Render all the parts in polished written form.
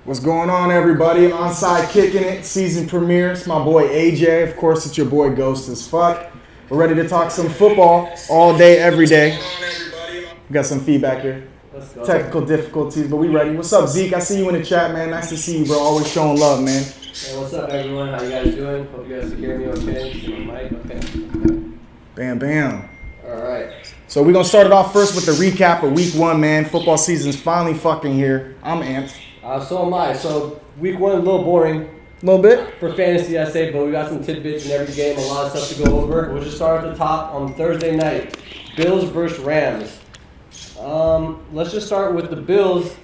What's going on, everybody? Onside Kicking It, season premiere. It's my boy AJ. Of course, it's your boy Ghost as fuck. We're ready to talk some football all day, every day. We got some feedback here. Technical difficulties, but we ready. What's up, Zeke? I see you in the chat, man. Nice to see you, bro. Always showing love, man. Hey, what's up, everyone? How you guys doing? Hope you guys can hear me okay. See my mic? Okay. Bam, bam. All right. So we're going to start it off first with the recap of week one, man. Football season's finally fucking here. I'm amped. So am I. So week one, a little boring. A little bit? For fantasy, I say, but we got some tidbits in every game, a lot of stuff to go over. We'll just start at the top on Thursday night. Bills versus Rams. Let's just start with the Bills.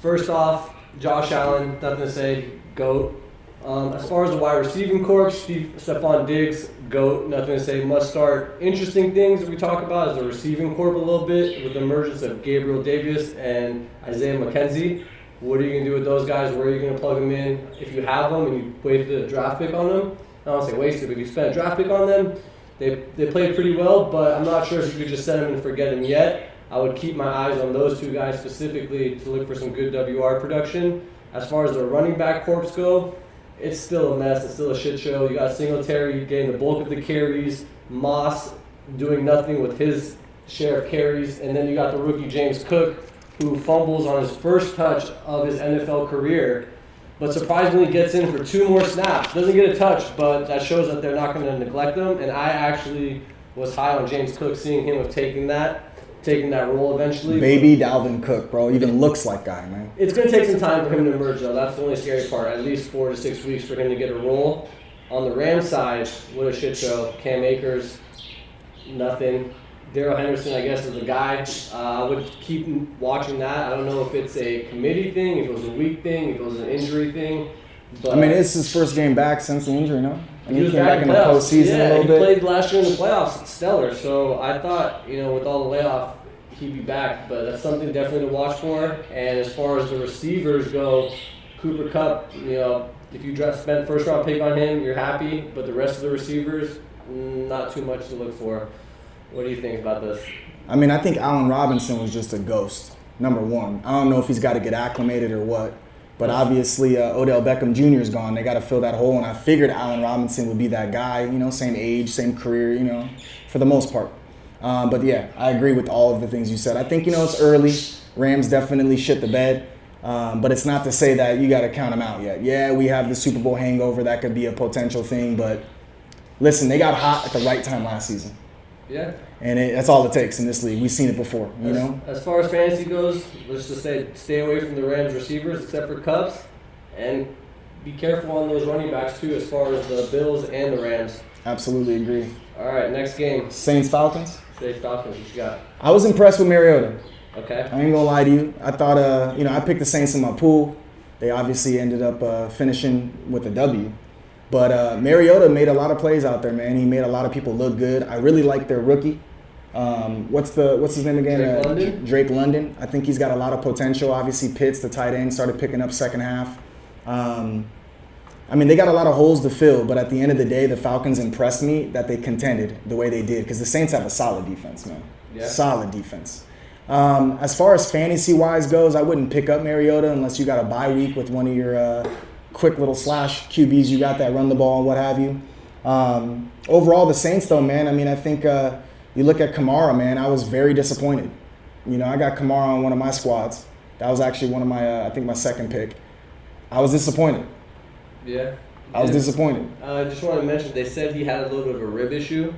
First off, Josh Allen, nothing to say, GOAT. As far as the wide receiving corps, Stephon Diggs, GOAT, nothing to say, must start. Interesting things that we talk about is the receiving corps a little bit with the emergence of Gabriel Davis and Isaiah McKenzie. What are you going to do with those guys? Where are you going to plug them in? If you have them and you wasted a draft pick on them, I don't want to say wasted, but if you spent a draft pick on them, they played pretty well, but I'm not sure if you could just set them and forget them yet. I would keep my eyes on those two guys specifically to look for some good WR production. As far as the running back corps go, it's still a mess. It's still a shit show. You got Singletary getting the bulk of the carries, Moss doing nothing with his share of carries, and then you got the rookie James Cook, who fumbles on his first touch of his NFL career, but surprisingly gets in for 2 more snaps. Doesn't get a touch, but that shows that they're not going to neglect him, and I actually was high on James Cook, seeing him of taking that role eventually. Baby Dalvin Cook, bro. Even looks like guy, man. It's going to take some time for him to emerge, though. That's the only scary part. At least 4 to 6 weeks for him to get a role. On the Rams side, what a shit show. Cam Akers, nothing. Darrell Henderson, I guess, is the guy. I would keep watching that. I don't know if it's a committee thing, if it was a week thing, if it was an injury thing. But I mean, it's his first game back since the injury, no? And he was came back in the postseason a little bit. He played last year in the playoffs, stellar. So I thought, with all the layoff, he'd be back. But that's something definitely to watch for. And as far as the receivers go, Cooper Kupp, if you spent first round pick on him, you're happy. But the rest of the receivers, not too much to look for. What do you think about this? I mean, I think Allen Robinson was just a ghost, number one. I don't know if he's got to get acclimated or what. But obviously, Odell Beckham Jr. is gone. They got to fill that hole, and I figured Allen Robinson would be that guy, same age, same career, for the most part. But yeah, I agree with all of the things you said. I think, it's early. Rams definitely shit the bed. But it's not to say that you got to count them out yet. Yeah, we have the Super Bowl hangover. That could be a potential thing. But listen, they got hot at the right time last season. Yeah. And that's all it takes in this league. We've seen it before, As far as fantasy goes, let's just say stay away from the Rams receivers except for Cubs. And be careful on those running backs, too, as far as the Bills and the Rams. Absolutely agree. All right, next game. Saints-Falcons? Saints-Falcons, what you got? I was impressed with Mariota. Okay. I ain't gonna lie to you. I thought, I picked the Saints in my pool. They obviously ended up finishing with a W. But Mariota made a lot of plays out there, man. He made a lot of people look good. I really like their rookie. What's his name again? Drake London. I think he's got a lot of potential. Obviously, Pitts, the tight end, started picking up second half. They got a lot of holes to fill, but at the end of the day, the Falcons impressed me that they contended the way they did because the Saints have a solid defense, man. Yeah. Solid defense. As far as fantasy-wise goes, I wouldn't pick up Mariota unless you got a bye week with one of your quick little slash QBs you got that run the ball and what have you. Overall, the Saints, though, man, I think you look at Kamara, man, I was very disappointed. I got Kamara on one of my squads. That was actually one of my, my second pick. I was disappointed. Yeah. I was disappointed. I just want to mention, they said he had a little bit of a rib issue.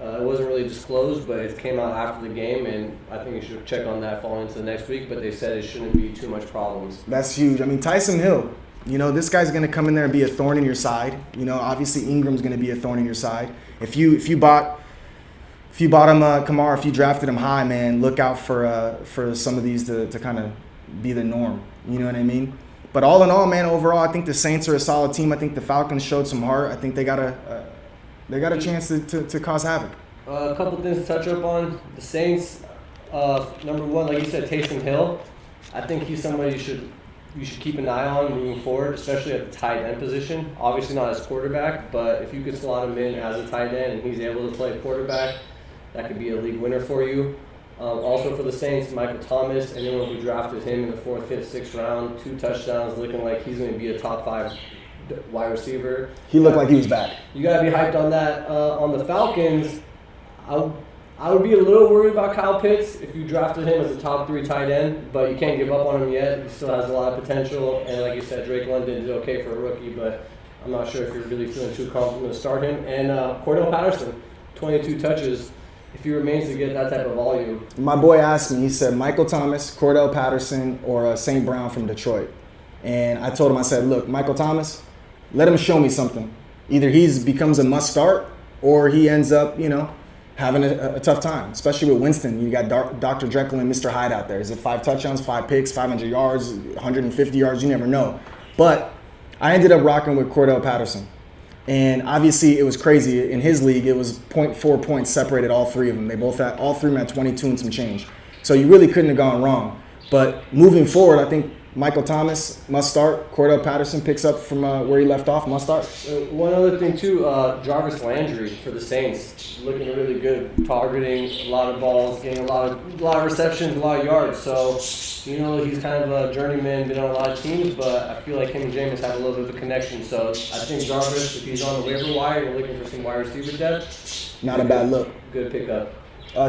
It wasn't really disclosed, but it came out after the game, and I think you should check on that falling into the next week, but they said it shouldn't be too much problems. That's huge. Tyson Hill, this guy's going to come in there and be a thorn in your side. Obviously Ingram's going to be a thorn in your side. If you bought him Kamara, if you drafted him high, man, look out for some of these to kind of be the norm. You know what I mean? But all in all, man, overall, I think the Saints are a solid team. I think the Falcons showed some heart. I think they got a chance to cause havoc. A couple things to touch up on. The Saints, number one, like you said, Taysom Hill. I think he's somebody you should keep an eye on moving forward, especially at the tight end position. Obviously not as quarterback, but if you could slot him in as a tight end and he's able to play quarterback, that could be a league winner for you. Also for the Saints, Michael Thomas, anyone who drafted him in the 4th, 5th, 6th round, 2 touchdowns, looking like he's going to be a top 5 wide receiver. He looked like he was back. You got to be hyped on that. On the Falcons, I would be a little worried about Kyle Pitts if you drafted him as a top 3 tight end, but you can't give up on him yet. He still has a lot of potential, and like you said, Drake London did okay for a rookie, but I'm not sure if you're really feeling too confident to start him. And Cordell Patterson, 22 touches. If he remains to get that type of volume. My boy asked me, he said, Michael Thomas, Cordell Patterson, or St. Brown from Detroit. And I told him, I said, look, Michael Thomas, let him show me something. Either he becomes a must start, or he ends up, having a tough time, especially with Winston. You got Dr. Jekyll and Mr. Hyde out there. Is it 5 touchdowns, 5 picks, 500 yards, 150 yards? You never know. But I ended up rocking with Cordell Patterson. And obviously it was crazy. In his league, it was 0.4 points separated all 3 of them. All 3 of them had 22 and some change. So you really couldn't have gone wrong. But moving forward, I think Michael Thomas must start. Cordell Patterson picks up from where he left off, must start. One other thing too, Jarvis Landry for the Saints, looking really good, targeting a lot of balls, getting a lot of receptions, a lot of yards. So, he's kind of a journeyman, been on a lot of teams, but I feel like him and Jameis have a little bit of a connection. So I think Jarvis, if he's on the waiver wire, you're looking for some wide receiver depth. Not a bad look. Good pickup.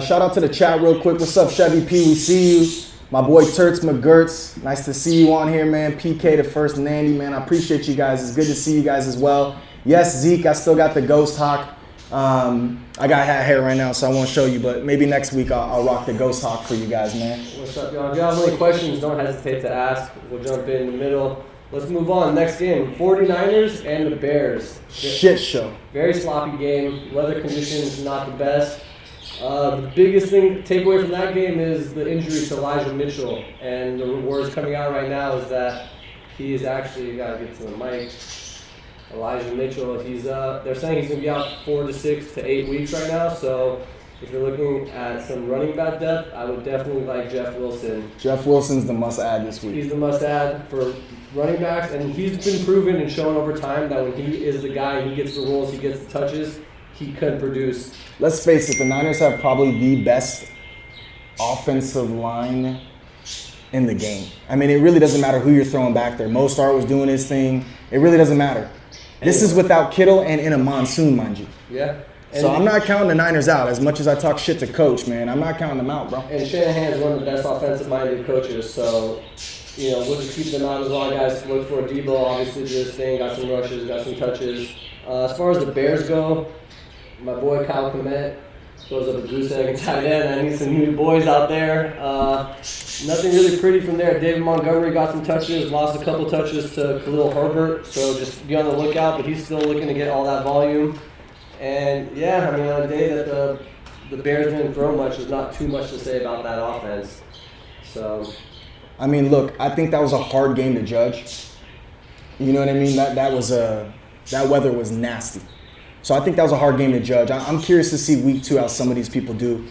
Shout out to the chat real quick. What's up, Chevy P? We see you. My boy Turts McGurts, nice to see you on here, man. PK the First Nandy, man. I appreciate you guys. It's good to see you guys as well. Yes, Zeke, I still got the Ghost Hawk. I got hat hair right now, so I won't show you, but maybe next week I'll rock the Ghost Hawk for you guys, man. What's up, y'all? If y'all have any questions, don't hesitate to ask. We'll jump in the middle. Let's move on. Next game, 49ers and the Bears. Shit show. Very sloppy game. Weather conditions not the best. The biggest takeaway from that game is the injury to Elijah Mitchell, and the words coming out right now is that he is actually, gotta get to the mic, Elijah Mitchell, they're saying he's gonna be out 4 to 6 to 8 weeks right now, so if you're looking at some running back depth, I would definitely like Jeff Wilson. Jeff Wilson's the must-add this week. He's the must-add for running backs, and he's been proven and shown over time that when he is the guy, he gets the roles, he gets the touches, he could produce. Let's face it, the Niners have probably the best offensive line in the game. I mean, it really doesn't matter who you're throwing back there. Mostert was doing his thing. It really doesn't matter. This is without Kittle and in a monsoon, mind you. Yeah. So I'm not counting the Niners out. As much as I talk shit to Coach, man, I'm not counting them out, bro. And Shanahan is one of the best offensive-minded coaches, so we'll just keep them out as well, guys. Look for Debo, obviously, did his thing, got some rushes, got some touches. As far as the Bears go, my boy Kyle Kmet goes up a goose egg and tight end. I need some new boys out there. Nothing really pretty from there. David Montgomery got some touches, lost a couple touches to Khalil Herbert, so just be on the lookout, but he's still looking to get all that volume. And yeah, I mean, on a day that the Bears didn't throw much, there's not too much to say about that offense. So, I mean, look, I think that was a hard game to judge. You know what I mean? That weather was nasty. So I think that was a hard game to judge. I'm curious to see week 2 how some of these people do.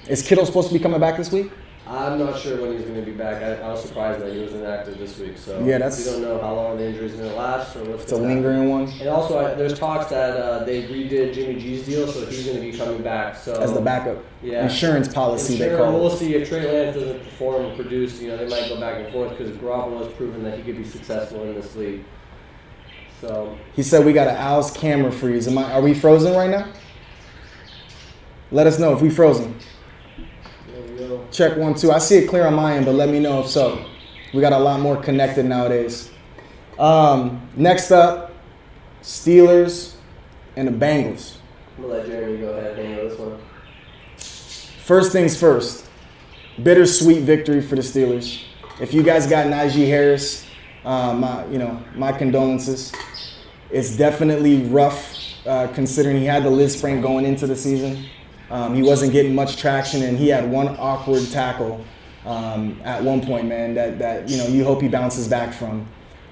Is Kittle supposed to be coming back this week? I'm not sure when he's going to be back. I was surprised that he was inactive this week. So yeah, we don't know how long the injury is going to last or what's it's a lingering one. And also, there's talks that they redid Jimmy G's deal, so he's going to be coming back. So as the backup, yeah, insurance policy they call it. We'll see if Trey Lance doesn't perform and produce. They might go back and forth because Garoppolo has proven that he could be successful in this league. So he said we got an Al's camera freeze. Are we frozen right now? Let us know if we frozen. there we go. Check 1, 2. I see it clear on my end, but let me know if so. We got a lot more connected nowadays. Next up, Steelers and the Bengals. I'm gonna let Jeremy go ahead and handle this one. First things first, bittersweet victory for the Steelers. If you guys got Najee Harris, my condolences. It's definitely rough considering he had the Liz sprain going into the season. He wasn't getting much traction, and he had one awkward tackle at one point, man, that you hope he bounces back from.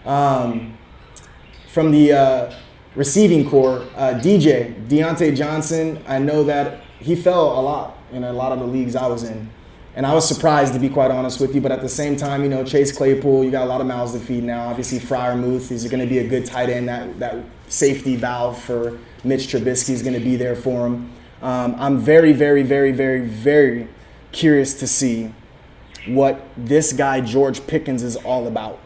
From the receiving core, Deontay Johnson, I know that he fell a lot in a lot of the leagues I was in. And I was surprised, to be quite honest with you. But at the same time, Chase Claypool, you got a lot of mouths to feed now. Obviously, Freiermuth, he's going to be a good tight end. That safety valve for Mitch Trubisky is going to be there for him. I'm very, very, very, very, very curious to see what this guy George Pickens is all about.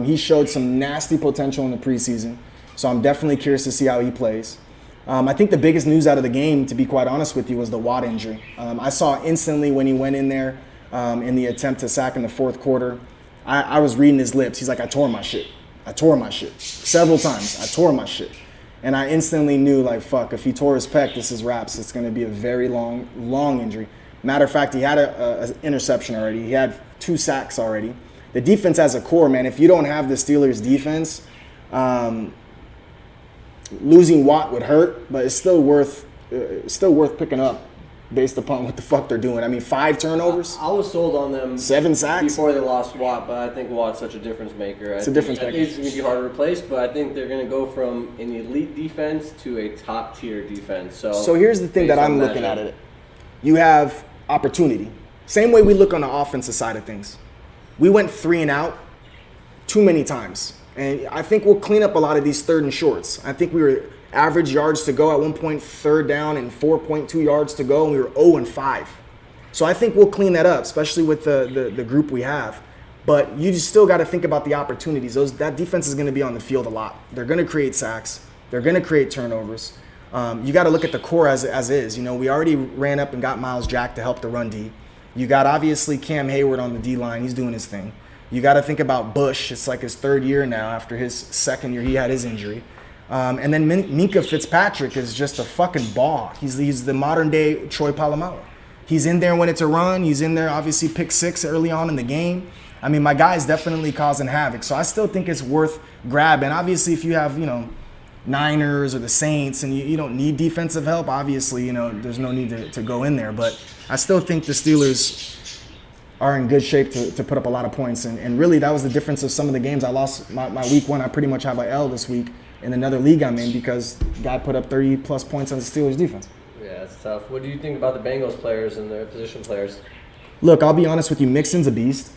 He showed some nasty potential in the preseason, so I'm definitely curious to see how he plays. I think the biggest news out of the game, to be quite honest with you, was the Watt injury. I saw instantly when he went in there in the attempt to sack in the fourth quarter, I was reading his lips. He's like, I tore my shit. I tore my shit. Several times, I tore my shit. And I instantly knew, like, fuck, if he tore his pec, this is wraps. It's going to be a very long injury. Matter of fact, he had an interception already. He had 2 sacks already. The defense as a core, man, if you don't have the Steelers' defense, losing Watt would hurt, but it's still worth picking up based upon what the fuck they're doing. I mean, 5 turnovers. I was sold on them 7 sacks before they lost Watt, but I think Watt's such a difference maker. It's a difference maker. I think it's going to be hard to replace, but I think they're going to go from an elite defense to a top tier defense. So here's the thing that I'm looking at it. You have opportunity. Same way we look on the offensive side of things. We went 3 and out too many times. And I think we'll clean up a lot of these 3rd and shorts. I think we were average yards to go at one point, 3rd down and 4.2 yards to go, and we were 0 and 5. So I think we'll clean that up, especially with the group we have. But you just still got to think about the opportunities. That defense is going to be on the field a lot. They're going to create sacks. They're going to create turnovers. You got to look at the core as is. You know, we already ran up and got Miles Jack to help the run D. You got obviously Cam Hayward on the D line. He's doing his thing. You got to think about Bush. It's like his 3rd year now after his 2nd year. He had his injury. And then Minka Fitzpatrick is just a fucking ball. He's the modern day Troy Polamalu. He's in there when it's a run. He's in there, obviously, pick 6 early on in the game. I mean, my guy's definitely causing havoc. So I still think it's worth grabbing. Obviously, if you have, Niners or the Saints and you don't need defensive help, obviously, there's no need to go in there. But I still think the Steelers are in good shape to put up a lot of points. And really, that was the difference of some of the games. I lost my week 1. I pretty much have an L this week in another league I'm in because the guy put up 30-plus points on the Steelers' defense. Yeah, it's tough. What do you think about the Bengals players and their position players? Look, I'll be honest with you. Mixon's a beast.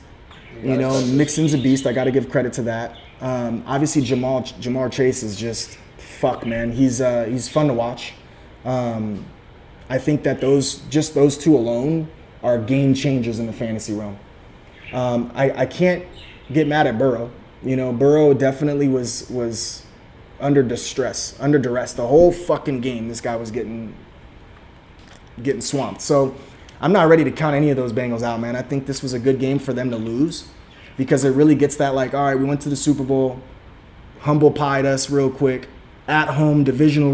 Mixon's a beast. I got to give credit to that. Obviously, Jamar Chase is just fuck, man. He's fun to watch. I think that those 2 alone are game changers in the fantasy realm. I can't get mad at Burrow. Burrow definitely was under duress the whole fucking game. This guy was getting swamped. So I'm not ready to count any of those Bengals out, man. I think this was a good game for them to lose because it really gets that, like, all right, we went to the Super Bowl, humble pied us real quick, at home, divisional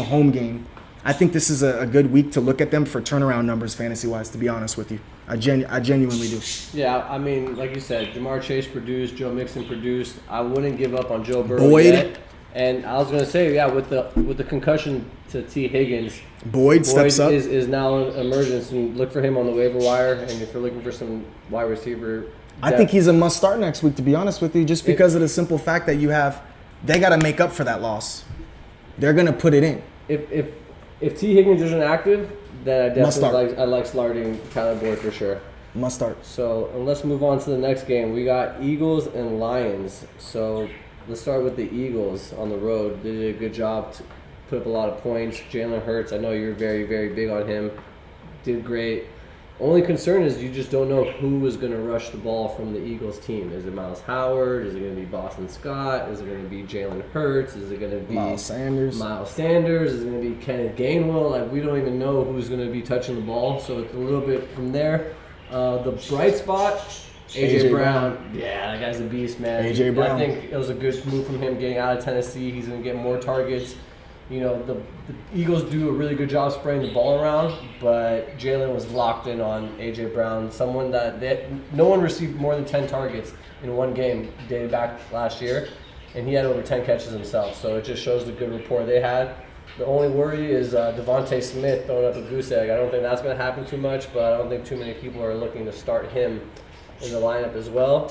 home game. I think this is a good week to look at them for turnaround numbers fantasy-wise, to be honest with you. I genuinely do. Yeah, I mean, like you said, Jamar Chase produced, Joe Mixon produced. I wouldn't give up on Joe Burrow yet. And I was going to say, yeah, with the concussion to T. Higgins, Boyd steps up. is now an emergence, and look for him on the waiver wire. And if you're looking for some wide receiver depth, I think he's a must start next week, to be honest with you, just because of the simple fact that they got to make up for that loss. They're going to put it in. If T. Higgins isn't active, then I definitely like starting Tyler Boyd for sure. Must start. So let's move on to the next game. We got Eagles and Lions. So let's start with the Eagles on the road. They did a good job to put up a lot of points. Jalen Hurts, I know you're very, very big on him. Did great. Only concern is you just don't know who is going to rush the ball from the Eagles team. Is it Miles Howard? Is it going to be Boston Scott? Is it going to be Jalen Hurts? Is it going to be Miles Sanders? Is it going to be Kenneth Gainwell? Like, we don't even know who's going to be touching the ball. So it's a little bit from there. The bright spot, A.J. Brown. Yeah, that guy's a beast, man. A.J. Brown. I think it was a good move from him getting out of Tennessee. He's going to get more targets. The Eagles do a really good job spraying the ball around, but Jalen was locked in on A.J. Brown, someone that no one received more than 10 targets in one game dated back last year, and he had over 10 catches himself. So it just shows the good rapport they had. The only worry is Devontae Smith throwing up a goose egg. I don't think that's going to happen too much, but I don't think too many people are looking to start him in the lineup as well.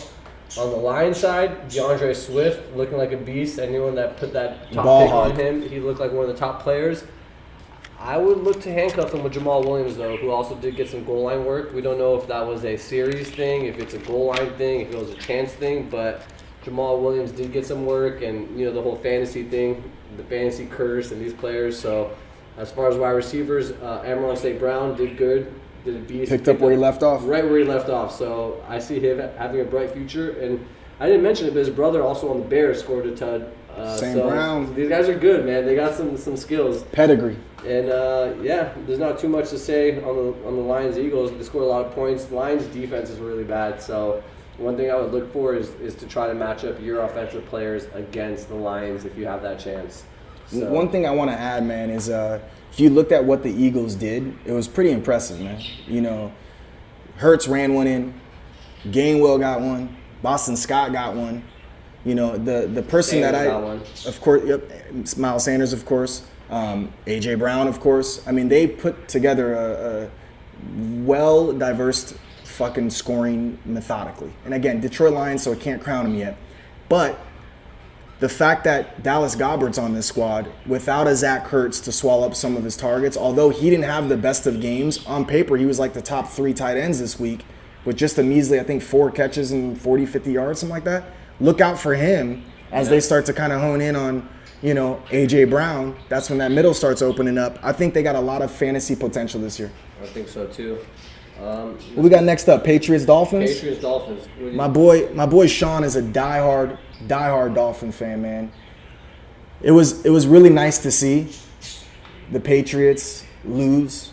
On the Lions side, DeAndre Swift looking like a beast. Anyone that put that top pick on him, he looked like one of the top players. I would look to handcuff him with Jamal Williams, though, who also did get some goal line work. We don't know if that was a series thing, if it's a goal line thing, if it was a chance thing, but Jamal Williams did get some work, and the whole fantasy thing, the fantasy curse and these players. So as far as wide receivers, Amon St. Brown did good. did a beast. Picked up where he left off. Right where he left off. So I see him having a bright future. And I didn't mention it, but his brother also on the Bears scored a ton. St. Brown. These guys are good, man. They got some skills. Pedigree. And there's not too much to say on the Lions Eagles. They scored a lot of points. The Lions defense is really bad. So one thing I would look for is to try to match up your offensive players against the Lions if you have that chance. So. One thing I want to add, man, is if you looked at what the Eagles did, it was pretty impressive, man. You know, Hurts ran one in, Gainwell got one, Boston Scott got one. You know, the person Sanders that got one. Of course, yep, Miles Sanders, of course, A.J. Brown, of course. I mean, they put together a well-diverse fucking scoring methodically. And again, Detroit Lions, so I can't crown them yet. But the fact that Dallas Goedert's on this squad without a Zach Ertz to swallow up some of his targets, although he didn't have the best of games, on paper he was like the top 3 tight ends this week with just a measly, I think, 4 catches and 40, 50 yards, something like that. Look out for him as they start to kind of hone in on, you know, A.J. Brown. That's when that middle starts opening up. I think they got a lot of fantasy potential this year. I think so too. What we got next up? Patriots, Dolphins? Patriots, Dolphins. My boy Sean is a diehard Dolphin fan, man. It was really nice to see the Patriots lose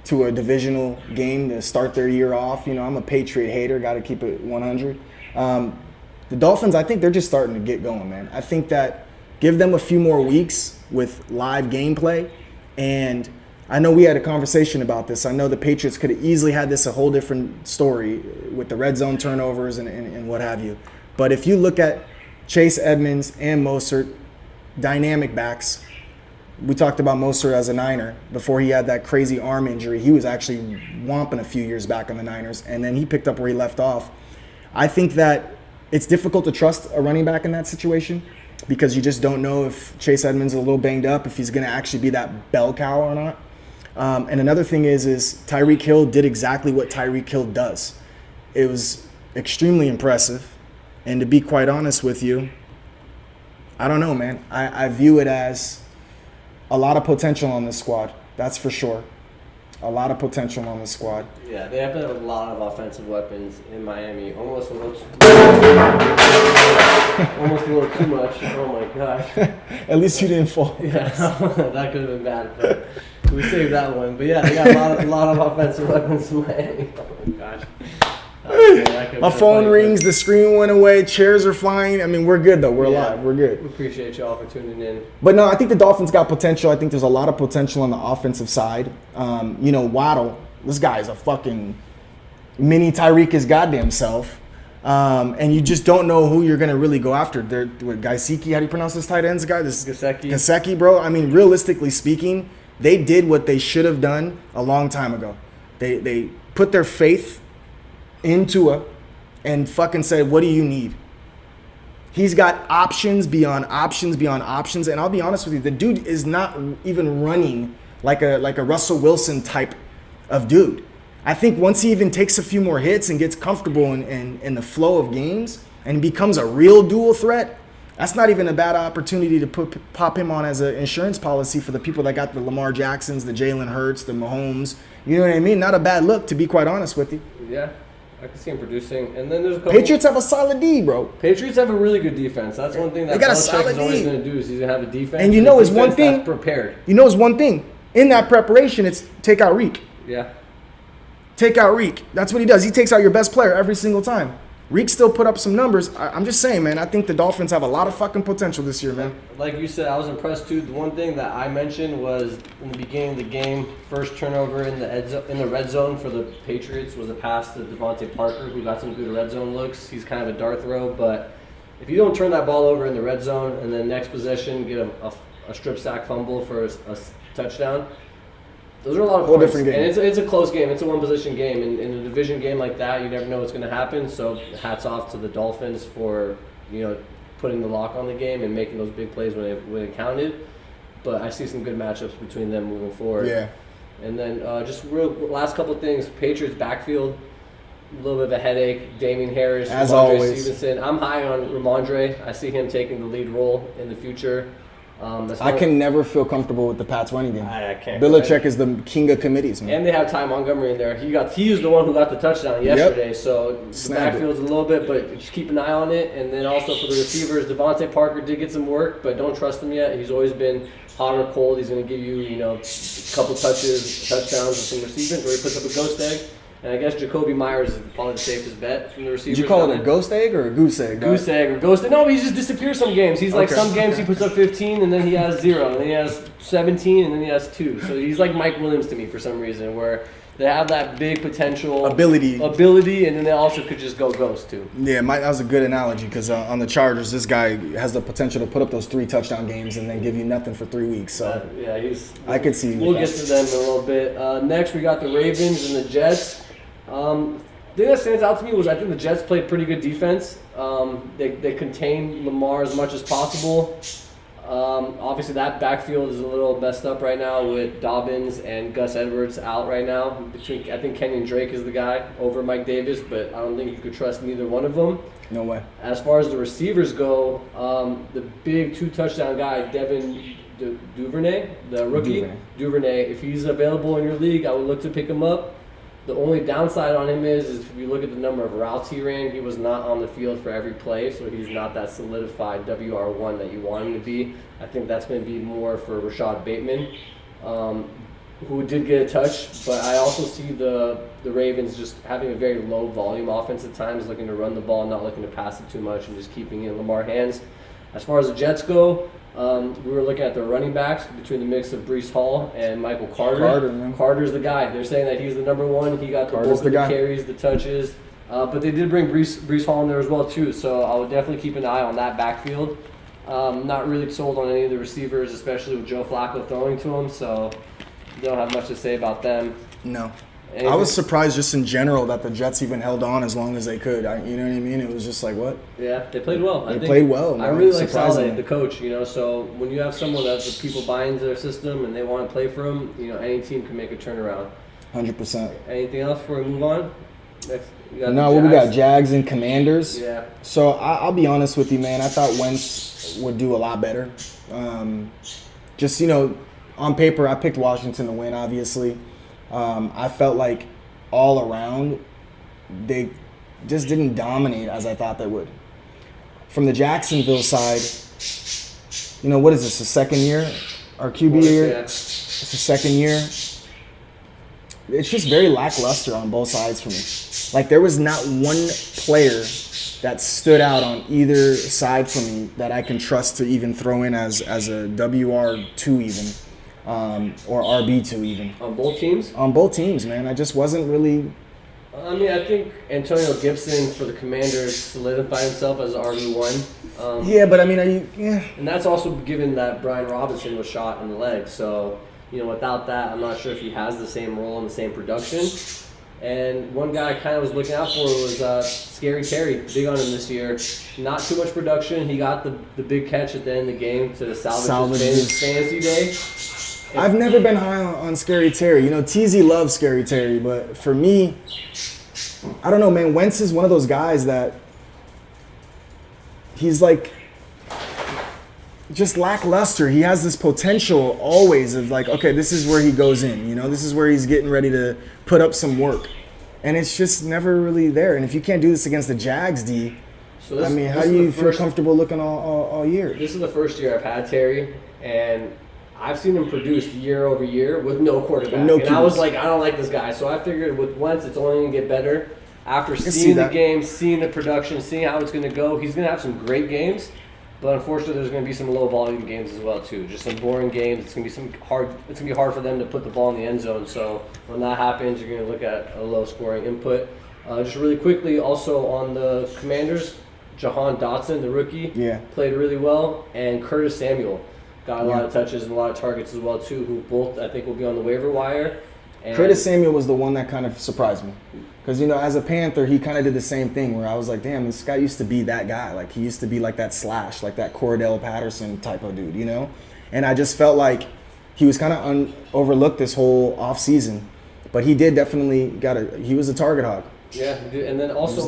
to a divisional game to start their year off. You know, I'm a Patriot hater, got to keep it 100. The Dolphins, I think they're just starting to get going, man. I think that give them a few more weeks with live gameplay, and I know we had a conversation about this. I know the Patriots could have easily had this a whole different story with the red zone turnovers and what have you. But if you look at Chase Edmonds and Mostert, dynamic backs. We talked about Mostert as a Niner before he had that crazy arm injury. He was actually whomping a few years back on the Niners, and then he picked up where he left off. I think that it's difficult to trust a running back in that situation because you just don't know if Chase Edmonds is a little banged up, if he's going to actually be that bell cow or not. And another thing is Tyreek Hill did exactly what Tyreek Hill does. It was extremely impressive. And to be quite honest with you, I don't know, man. I view it as a lot of potential on this squad. That's for sure. A lot of potential on this squad. Yeah, they have a lot of offensive weapons in Miami. Almost a little too much. Oh my gosh. At least you didn't fall. Yeah, that could have been bad, but we saved that one. But yeah, they got a lot of offensive weapons in Miami. Oh my gosh. My phone rings, the screen went away, chairs are flying. I mean, we're good though. We're alive. We're good. We appreciate y'all for tuning in. But no, I think the Dolphins got potential. I think there's a lot of potential on the offensive side. You know, Waddle, this guy is a fucking mini Tyreek his goddamn self. And you just don't know who you're going to really go after. Gesicki, how do you pronounce this tight end's guy? This Gesicki, bro. I mean, realistically speaking, they did what they should have done a long time ago. They put their faith into Tua and fucking said, what do you need? He's got options beyond options beyond options. And I'll be honest with you, the dude is not even running like a Russell Wilson type of dude. I think once he even takes a few more hits and gets comfortable in the flow of games and becomes a real dual threat, that's not even a bad opportunity to pop him on as an insurance policy for the people that got the Lamar Jacksons, the Jalen Hurts, the Mahomes. You know what I mean? Not a bad look, to be quite honest with you. Yeah. I can see him producing. And then there's a couple. Patriots have a solid D, bro. Patriots have a really good defense. That's one thing that Belichick is always going to do is he's going to have a defense. And you know, it's one thing. That's prepared. You know, it's one thing. In that preparation, it's take out Reek. Yeah. Take out Reek. That's what he does. He takes out your best player every single time. Reek still put up some numbers. I'm just saying, man, I think the Dolphins have a lot of fucking potential this year, man. Like you said, I was impressed too. The one thing that I mentioned was in the beginning of the game, first turnover in the red zone for the Patriots was a pass to Devontae Parker, who got some good red zone looks. He's kind of a dart throw, but if you don't turn that ball over in the red zone and then next possession get a strip sack fumble for a touchdown, those are a lot of points. And it's a close game. It's a one-position game. And in a division game like that, you never know what's going to happen. So hats off to the Dolphins for, you know, putting the lock on the game and making those big plays when it counted. But I see some good matchups between them moving forward. Yeah. And then just last couple of things. Patriots backfield, a little bit of a headache. Damien Harris, as Ramondre always. Stevenson. I'm high on Ramondre. I see him taking the lead role in the future. I can never feel comfortable with the Pats running game. I can't. Belichick is the king of committees, man. And they have Ty Montgomery in there. He was the one who got the touchdown yesterday. Yep. So the backfield's a little bit, but just keep an eye on it. And then also for the receivers, Devontae Parker did get some work, but don't trust him yet. He's always been hot or cold. He's going to give you, a couple touchdowns, and some receiving, where he puts up a ghost egg. And I guess Jacoby Myers is probably the safest bet from the receivers. Did you call it a ghost egg or a goose egg? Goose egg or ghost egg. No, he just disappears some games. He's like some games he puts up 15 and then he has 0. And then he has 17 and then he has 2. So he's like Mike Williams to me for some reason, where they have that big potential ability, and then they also could just go ghost too. Yeah, that was a good analogy because on the Chargers, this guy has the potential to put up those 3 touchdown games and then give you nothing for 3 weeks. So I could see. We'll get to them in a little bit. Next, we got the Ravens and the Jets. The thing that stands out to me was I think the Jets played pretty good defense. They contained Lamar as much as possible. Obviously, that backfield is a little messed up right now with Dobbins and Gus Edwards out right now. I think Kenyon Drake is the guy over Mike Davis, but I don't think you could trust neither one of them. No way. As far as the receivers go, the big 2-touchdown guy, Devin Duvernay, the rookie. Duvernay, if he's available in your league, I would look to pick him up. The only downside on him is if you look at the number of routes he ran, he was not on the field for every play, so he's not that solidified WR1 that you want him to be. I think that's going to be more for Rashad Bateman, who did get a touch, but I also see the Ravens just having a very low volume offense at times, looking to run the ball, not looking to pass it too much, and just keeping it in Lamar's hands. As far as the Jets go, we were looking at the running backs between the mix of Breece Hall and Michael Carter. Carter's the guy. They're saying that he's the number one. He got the bulk of the carries, the touches. But they did bring Breece Hall in there as well, too. So I would definitely keep an eye on that backfield. Not really sold on any of the receivers, especially with Joe Flacco throwing to them. So don't have much to say about them. No. I was surprised just in general that the Jets even held on as long as they could. You know what I mean? It was just like, what? Yeah, they played well. They played well. I really like Saleh, the coach, so when you have someone that the people buy into their system and they want to play for him, any team can make a turnaround. 100%. Anything else before we move on? Next, we got Jags and Commanders. Yeah. So I'll be honest with you, man. I thought Wentz would do a lot better. On paper, I picked Washington to win, obviously. I felt like all around, they just didn't dominate as I thought they would. From the Jacksonville side, what is this, the second year? Our QB year? Yeah. It's the second year. It's just very lackluster on both sides for me. Like, there was not one player that stood out on either side for me that I can trust to even throw in as a WR2 even. Or RB2 even. On both teams? On both teams, man. I just wasn't really... I think Antonio Gibson for the Commanders solidified himself as RB1. Yeah, but yeah. And that's also given that Brian Robinson was shot in the leg. So, without that, I'm not sure if he has the same role and the same production. And one guy I kind of was looking out for was Scary Terry. Big on him this year. Not too much production. He got the big catch at the end of the game to salvage his fantasy day. I've never been high on Scary Terry. TZ loves Scary Terry, but for me, I don't know, man. Wentz is one of those guys that he's like just lackluster. He has this potential always of like, okay, this is where he goes in. This is where he's getting ready to put up some work, and it's just never really there. And if you can't do this against the Jags, D, how do you feel comfortable looking all year? This is the first year I've had Terry, and I've seen him produce year over year with no quarterback. And I was like, I don't like this guy. So I figured with Wentz, it's only going to get better. After seeing the game, seeing the production, seeing how it's going to go, he's going to have some great games. But unfortunately, there's going to be some low volume games as well too. Just some boring games. It's going to be It's going to be hard for them to put the ball in the end zone. So when that happens, you're going to look at a low scoring input. Just really quickly, also on the Commanders, Jahan Dotson, the rookie, played really well, and Curtis Samuel got a lot of touches and a lot of targets as well too, who both I think will be on the waiver wire. And Curtis Samuel was the one that kind of surprised me. Because, as a Panther, he kind of did the same thing where I was like, damn, this guy used to be that guy. Like, he used to be like that slash, like that Cordell Patterson type of dude, And I just felt like he was kind of overlooked this whole offseason. But he did definitely he was a target hog. Yeah, and then also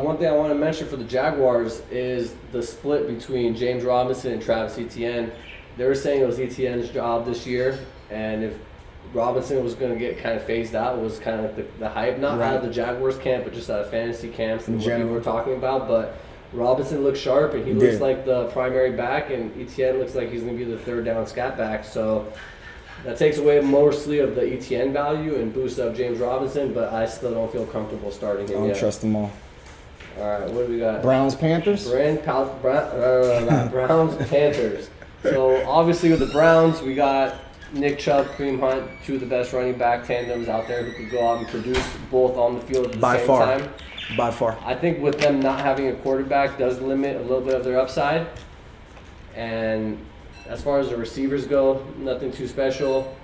one thing I want to mention for the Jaguars is the split between James Robinson and Travis Etienne. they were saying it was ETN's job this year, and if Robinson was going to get kind of phased out, was kind of like the hype, not out of the Jaguars camp, but just out of fantasy camps and what people were talking about. But Robinson looks sharp, and he looks like the primary back, and ETN looks like he's going to be the third down scat back. So that takes away mostly of the ETN value and boosts up James Robinson, but I still don't feel comfortable starting him I don't trust them all. All right, what do we got? Browns, Panthers? Browns, Panthers. So obviously with the Browns, we got Nick Chubb, Kareem Hunt, two of the best running back tandems out there who could go out and produce both on the field at the same time. By far. I think with them not having a quarterback does limit a little bit of their upside. And as far as the receivers go, nothing too special.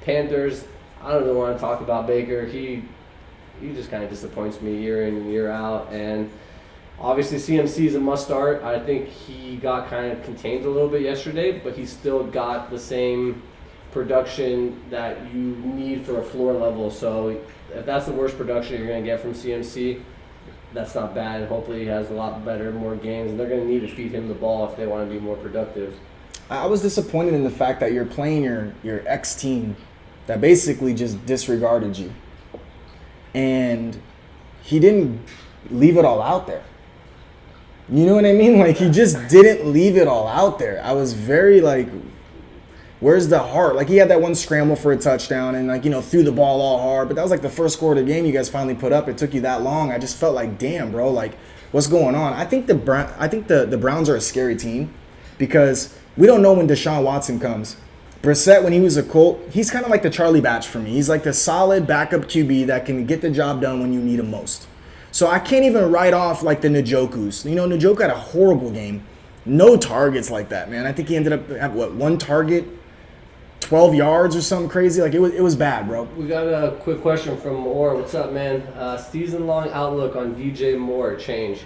Panthers, I don't want to talk about Baker. He just kind of disappoints me year in and year out. And obviously CMC is a must start. I think he got kind of contained a little bit yesterday, but he still got the same production that you need for a floor level. So if that's the worst production you're going to get from CMC, that's not bad. And hopefully he has a lot better, more games. And they're going to need to feed him the ball if they want to be more productive. I was disappointed in the fact that you're playing your ex-team that basically just disregarded you. And he didn't leave it all out there. You know what I mean? Like, he just didn't leave it all out there. I was very like, where's the heart? Like, he had that one scramble for a touchdown and, like, you know, threw the ball all hard. But that was like the first score of the game you guys finally put up. It took you that long. I just felt like, damn, bro, like, what's going on? I think the Browns are a scary team because we don't know when Deshaun Watson comes. Brissett, when he was a Colt, he's kind of like the Charlie Batch for me. He's like the solid backup QB that can get the job done when you need him most. So I can't even write off like the Njokus. You know, Njoku had a horrible game. No targets like that, man. I think he ended up at one target, 12 yards or something crazy. Like, it was bad, bro. We got a quick question from Orr. What's up, man? Season-long outlook on DJ Moore change.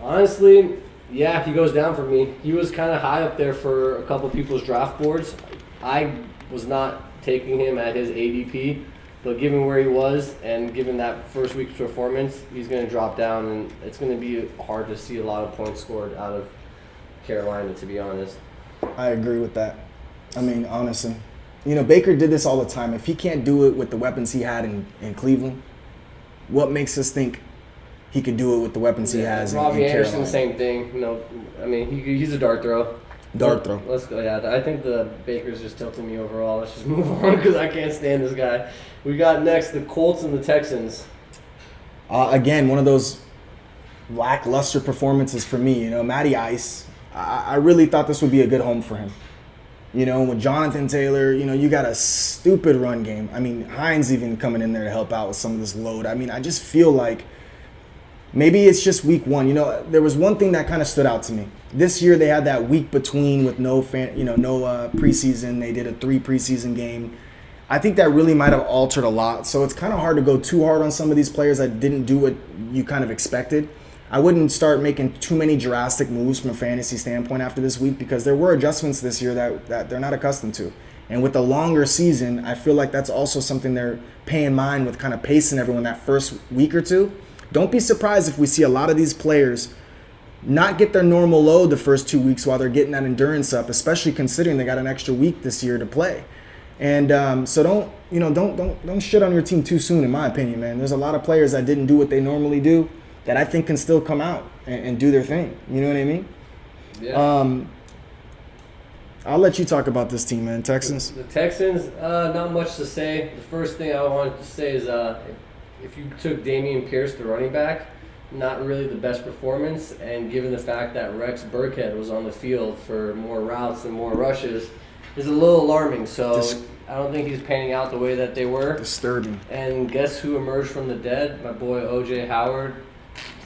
Honestly, yeah, he goes down for me. He was kind of high up there for a couple people's draft boards. I was not taking him at his ADP, but given where he was and given that first week's performance, he's going to drop down, and it's going to be hard to see a lot of points scored out of Carolina, to be honest. I agree with that. I mean, honestly. You know, Baker did this all the time. If he can't do it with the weapons he had in Cleveland, what makes us think he could do it with the weapons he has in Carolina? Robbie Anderson, same thing. You know, I mean, he's a dart throw. Let's go. Yeah, I think the Baker's just tilting me overall. Let's just move on because I can't stand this guy. We got next the Colts and the Texans. Again, one of those lackluster performances for me. You know, Matty Ice. I really thought this would be a good home for him. You know, with Jonathan Taylor, you know, you got a stupid run game. I mean, Hines even coming in there to help out with some of this load. I mean, I just feel like maybe it's just week one. You know, there was one thing that kind of stood out to me. This year they had that week between with no preseason. They did a 3 preseason game. I think that really might have altered a lot. So it's kind of hard to go too hard on some of these players that didn't do what you kind of expected. I wouldn't start making too many drastic moves from a fantasy standpoint after this week because there were adjustments this year that they're not accustomed to. And with the longer season, I feel like that's also something they're paying in mind with kind of pacing everyone that first week or two. Don't be surprised if we see a lot of these players not get their normal load the first 2 weeks while they're getting that endurance up, especially considering they got an extra week this year to play. And so don't shit on your team too soon, in my opinion, man. There's a lot of players that didn't do what they normally do that I think can still come out and do their thing. You know what I mean? Yeah. I'll let you talk about this team, man. Texans. The Texans, not much to say. The first thing I wanted to say is if you took Dameon Pierce, the running back, not really the best performance, and given the fact that Rex Burkhead was on the field for more routes and more rushes, is a little alarming. So I don't think he's panning out the way that they were. Disturbing. And guess who emerged from the dead? My boy O.J. Howard.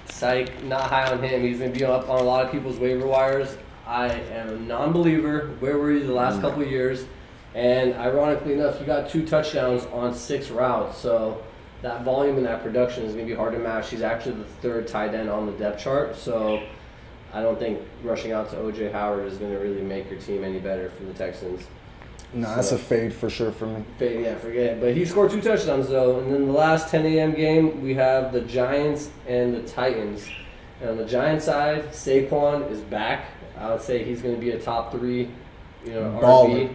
Psych, not high on him. He's going to be up on a lot of people's waiver wires. I am a non-believer. Where were you the last couple of years? And ironically enough, he got 2 touchdowns on 6 routes. So that volume and that production is going to be hard to match. He's actually the 3rd tight end on the depth chart. So I don't think rushing out to O.J. Howard is going to really make your team any better for the Texans. No, that's a fade for sure for me. Fade, yeah, forget it. But he scored 2 touchdowns, though. And then the last 10 a.m. game, we have the Giants and the Titans. And on the Giants side, Saquon is back. I would say he's going to be a top 3 Baller. RB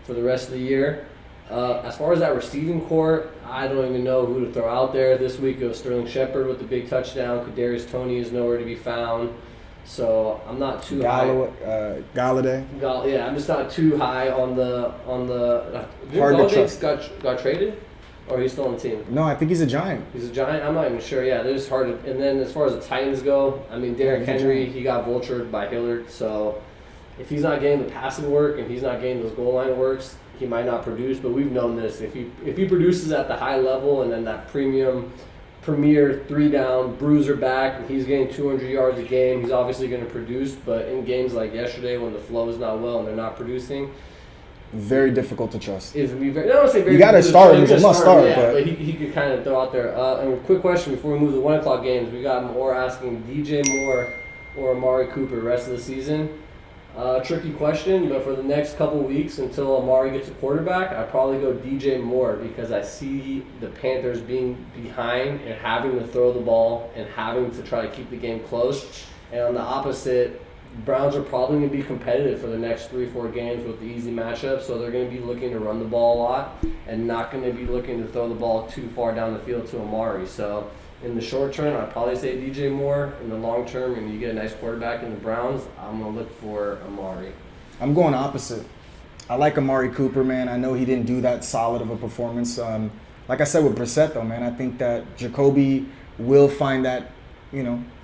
for the rest of the year. As far as that receiving core, I don't even know who to throw out there this week. It was Sterling Shepard with the big touchdown. Kadarius Toney is nowhere to be found. So I'm not too Galladay. Yeah, I'm just not too high on the. Hard to Galladay trust. got traded, or he's still on the team. No, I think he's a Giant. He's a Giant. I'm not even sure. Yeah, they're just hard. And then as far as the Titans go, I mean, Derrick Henry, he got vultured by Hillard. So if he's not getting the passing work and he's not getting those goal line works, he might not produce. But we've known this. If he produces at the high level and then that premier 3-down bruiser back, and he's getting 200 yards a game, he's obviously going to produce. But in games like yesterday when the flow is not well and they're not producing, very difficult to trust. I don't want to say very. You got to start him. He's a must start. Yeah, but he could kind of throw out there. And a quick question before we move to the 1 o'clock games. We got Moore asking DJ Moore or Amari Cooper rest of the season. Tricky question, but for the next couple weeks until Amari gets a quarterback, I'd probably go DJ Moore because I see the Panthers being behind and having to throw the ball and having to try to keep the game close. And on the opposite, Browns are probably going to be competitive for the next 3-4 games with the easy matchup, so they're going to be looking to run the ball a lot and not going to be looking to throw the ball too far down the field to Amari. So in the short term, I'd probably say DJ Moore. In the long term, and you get a nice quarterback in the Browns, I'm going to look for Amari. I'm going opposite. I like Amari Cooper, man. I know he didn't do that solid of a performance. Like I said with Brissett, though, man, I think that Jacoby will find that,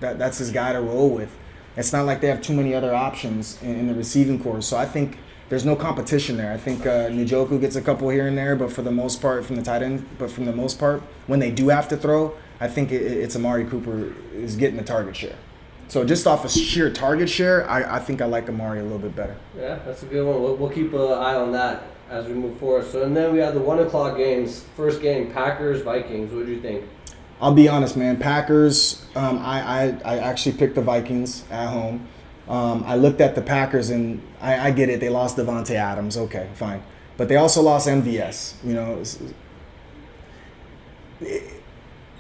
that's his guy to roll with. It's not like they have too many other options in the receiving core. So I think there's no competition there. I think Njoku gets a couple here and there, but for the most part, from the tight end, when they do have to throw, I think it's Amari Cooper is getting the target share. So just off of sheer target share, I think I like Amari a little bit better. Yeah, that's a good one. We'll keep an eye on that as we move forward. So, and then we have the 1 o'clock games. First game, Packers-Vikings. What do you think? I'll be honest, man. Packers, I actually picked the Vikings at home. I looked at the Packers, and I get it. They lost Devontae Adams. Okay, fine. But they also lost MVS.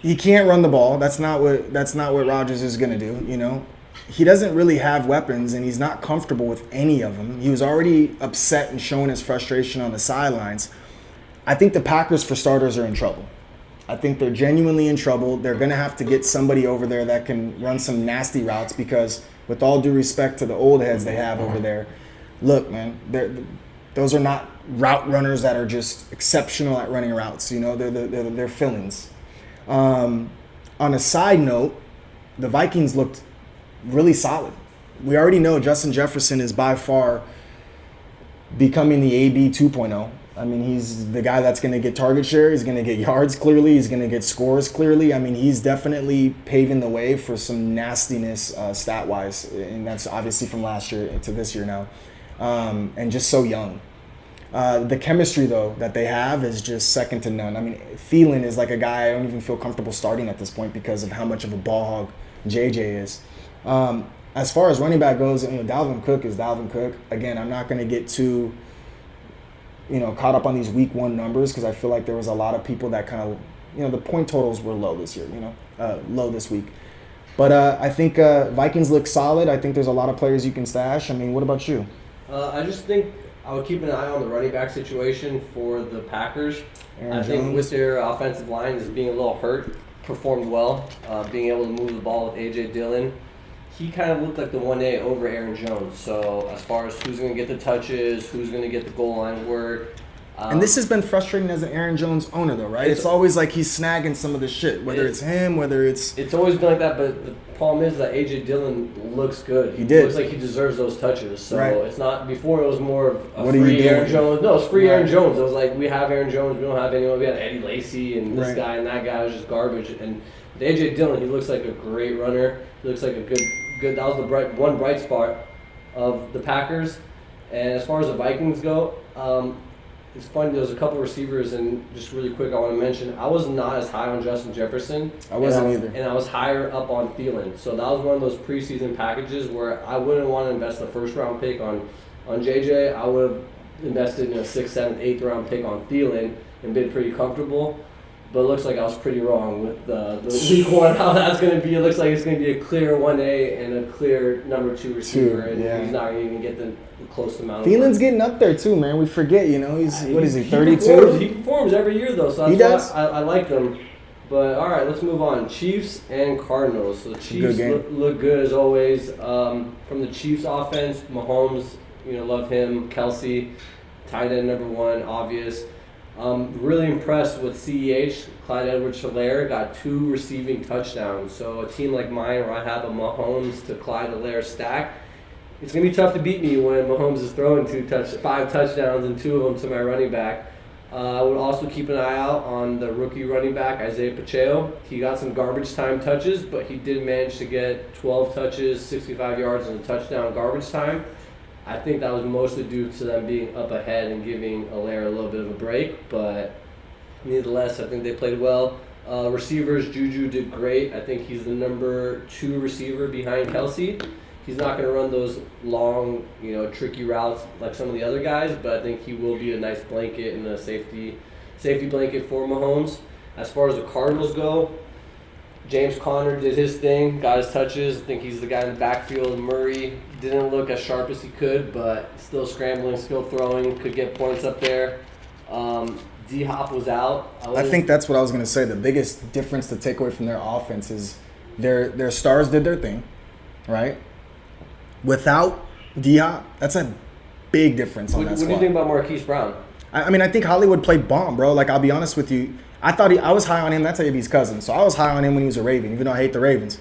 He can't run the ball. That's not what Rodgers is going to do, He doesn't really have weapons, and he's not comfortable with any of them. He was already upset and showing his frustration on the sidelines. I think the Packers, for starters, are in trouble. I think they're genuinely in trouble. They're going to have to get somebody over there that can run some nasty routes because, with all due respect to the old heads they have over there, look, man, those are not route runners that are just exceptional at running routes. They're fill-ins. On a side note, the Vikings looked really solid. We already know Justin Jefferson is by far becoming the AB 2.0. I mean, he's the guy that's going to get target share. He's going to get yards clearly. He's going to get scores clearly. I mean, he's definitely paving the way for some nastiness stat-wise, and that's obviously from last year to this year now, and just so young. The chemistry, though, that they have is just second to none. I mean, Thielen is like a guy I don't even feel comfortable starting at this point because of how much of a ball hog JJ is. As far as running back goes, Dalvin Cook is Dalvin Cook. Again, I'm not going to get too caught up on these week 1 numbers because I feel like there was a lot of people that kind of, the point totals were low this year, low this week. But I think Vikings look solid. I think there's a lot of players you can stash. I mean, what about you? I just think I would keep an eye on the running back situation for the Packers. Aaron I think Jones. with their offensive line is being a little hurt, performed well, being able to move the ball with A.J. Dillon. He kind of looked like the 1A over Aaron Jones. So as far as who's going to get the touches, who's going to get the goal line work. And this has been frustrating as an Aaron Jones owner, though, right? It's always like he's snagging some of the shit, whether it's him, whether it's... It's always been like that, but the problem is that A.J. Dillon looks good. He did. Looks like he deserves those touches. So Right. It's not... Before it was more of a What are you free Aaron doing? Jones. No, it's free Right. Aaron Jones. It was like, we have Aaron Jones, we don't have anyone. We had Eddie Lacy and this Right. guy and that guy was just garbage. And with A.J. Dillon, he looks like a great runner. He looks like a good... That was the one bright spot of the Packers. And as far as the Vikings go, it's funny, there's a couple receivers, and just really quick, I want to mention, I was not as high on Justin Jefferson. I wasn't either. And I was higher up on Thielen. So that was one of those preseason packages where I wouldn't want to invest the first-round pick on JJ. I would have invested in a 6th, 7th, 8th round pick on Thielen and been pretty comfortable. But it looks like I was pretty wrong with the week one, how that's going to be. It looks like it's going to be a clear 1A and a clear number 2 receiver. And he's not going to even get the close amount of Thielen's getting up there too, man. We forget, what is he, 32? He performs every year, though, so that's why I like them. But, all right, let's move on. Chiefs and Cardinals. So the Chiefs look good as always. From the Chiefs offense, Mahomes, love him. Kelsey, tight end number 1, obvious. Really impressed with CEH. Clyde Edwards-Helaire got 2 receiving touchdowns. So a team like mine where I have a Mahomes to Clyde Helaire stack, it's going to be tough to beat me when Mahomes is throwing 5 touchdowns and 2 of them to my running back. I would also keep an eye out on the rookie running back, Isaiah Pacheco. He got some garbage time touches, but he did manage to get 12 touches, 65 yards, and a touchdown garbage time. I think that was mostly due to them being up ahead and giving Helaire a little bit of a break, but nevertheless, I think they played well. Receivers, Juju did great. I think he's the number 2 receiver behind Kelsey. He's not going to run those long, tricky routes like some of the other guys, but I think he will be a nice blanket and a safety blanket for Mahomes. As far as the Cardinals go, James Conner did his thing, got his touches. I think he's the guy in the backfield. Murray didn't look as sharp as he could, but still scrambling, still throwing, could get points up there. D-Hop was out. I think that's what I was going to say. The biggest difference to take away from their offense is their stars did their thing, right? Without D-Hop, that's a big difference on that squad. What do you think about Marquise Brown? I think Hollywood played bomb, bro. Like, I'll be honest with you. I was high on him. That's AB's cousin. So I was high on him when he was a Raven, even though I hate the Ravens.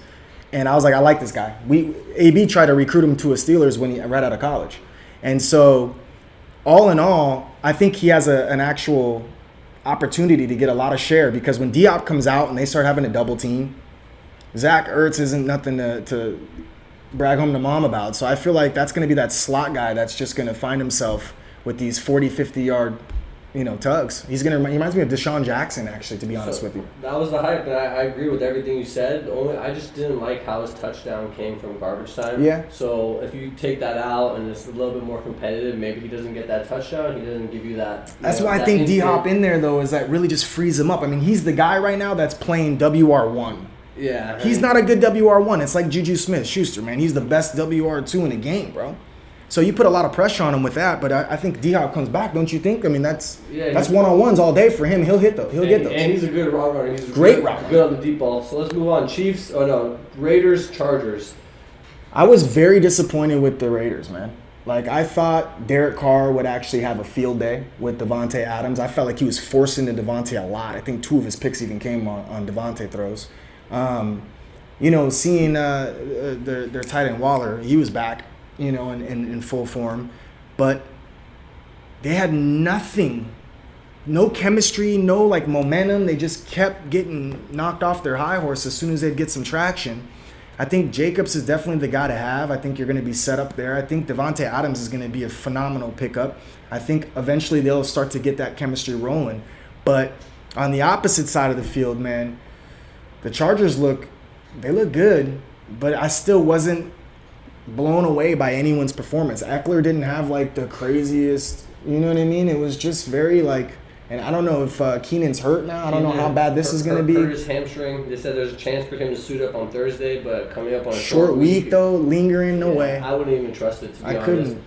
And I was like, I like this guy. AB tried to recruit him to a Steelers when he right out of college. And so, all in all, I think he has an actual opportunity to get a lot of share, because when Diop comes out and they start having a double team, Zach Ertz isn't nothing to brag home to mom about. So I feel like that's going to be that slot guy that's just going to find himself with these 40, 50-yard tugs. He reminds me of Deshaun Jackson, actually, to be honest with you. That was the hype, and I agree with everything you said. I just didn't like how his touchdown came from garbage time. Yeah. So if you take that out and it's a little bit more competitive, maybe he doesn't get that touchdown. He doesn't give you that. That's why I think D-Hop in there, though, is that really just frees him up. I mean, he's the guy right now that's playing WR1. Yeah. He's not a good WR1. It's like Juju Smith-Schuster, man. He's the best WR2 in the game, bro. So you put a lot of pressure on him with that, but I think D-Hop comes back, don't you think? I mean, that's one-on-ones all day for him. He'll hit those. He'll get those. And he's a good route runner. He's great route runner. Good on the deep ball. So let's move on. Raiders, Chargers. I was very disappointed with the Raiders, man. Like, I thought Derek Carr would actually have a field day with Devontae Adams. I felt like he was forcing to Devontae a lot. I think 2 of his picks even came on Devontae throws. Seeing their tight end Waller, he was back, in full form. But they had nothing, no chemistry, no momentum. They just kept getting knocked off their high horse as soon as they'd get some traction. I think Jacobs is definitely the guy to have. I think you're going to be set up there. I think Devontae Adams is going to be a phenomenal pickup. I think eventually they'll start to get that chemistry rolling. But on the opposite side of the field, man, the Chargers look good, but I still wasn't blown away by anyone's performance. Eckler didn't have the craziest, you know what I mean? It was just very and I don't know if Keenan's hurt now. I don't know how bad this is going to be. Hurt his hamstring. They said there's a chance for him to suit up on Thursday, but coming up on a short week though, lingering, no way. I wouldn't even trust it, to be honest. I couldn't.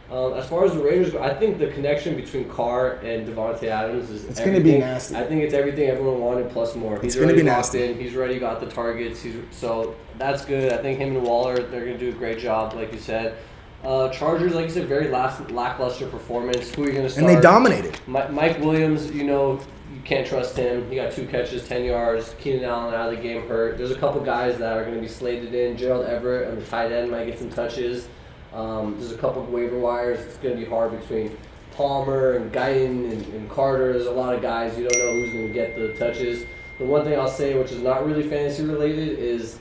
As far as the Raiders go, I think the connection between Carr and Devontae Adams is it's going to be nasty. I think it's everything everyone wanted plus more. He's going to be nasty. He's already got the targets. So that's good. I think him and Waller, they're going to do a great job, like you said. Chargers, like you said, very lackluster performance. Who are you going to start? And they dominated. Mike Williams, you can't trust him. He got 2 catches, 10 yards. Keenan Allen out of the game hurt. There's a couple guys that are going to be slated in. Gerald Everett on the tight end might get some touches. There's a couple of waiver wires. It's going to be hard between Palmer and Guyton and Carter. There's a lot of guys. You don't know who's going to get the touches. The one thing I'll say, which is not really fantasy related, is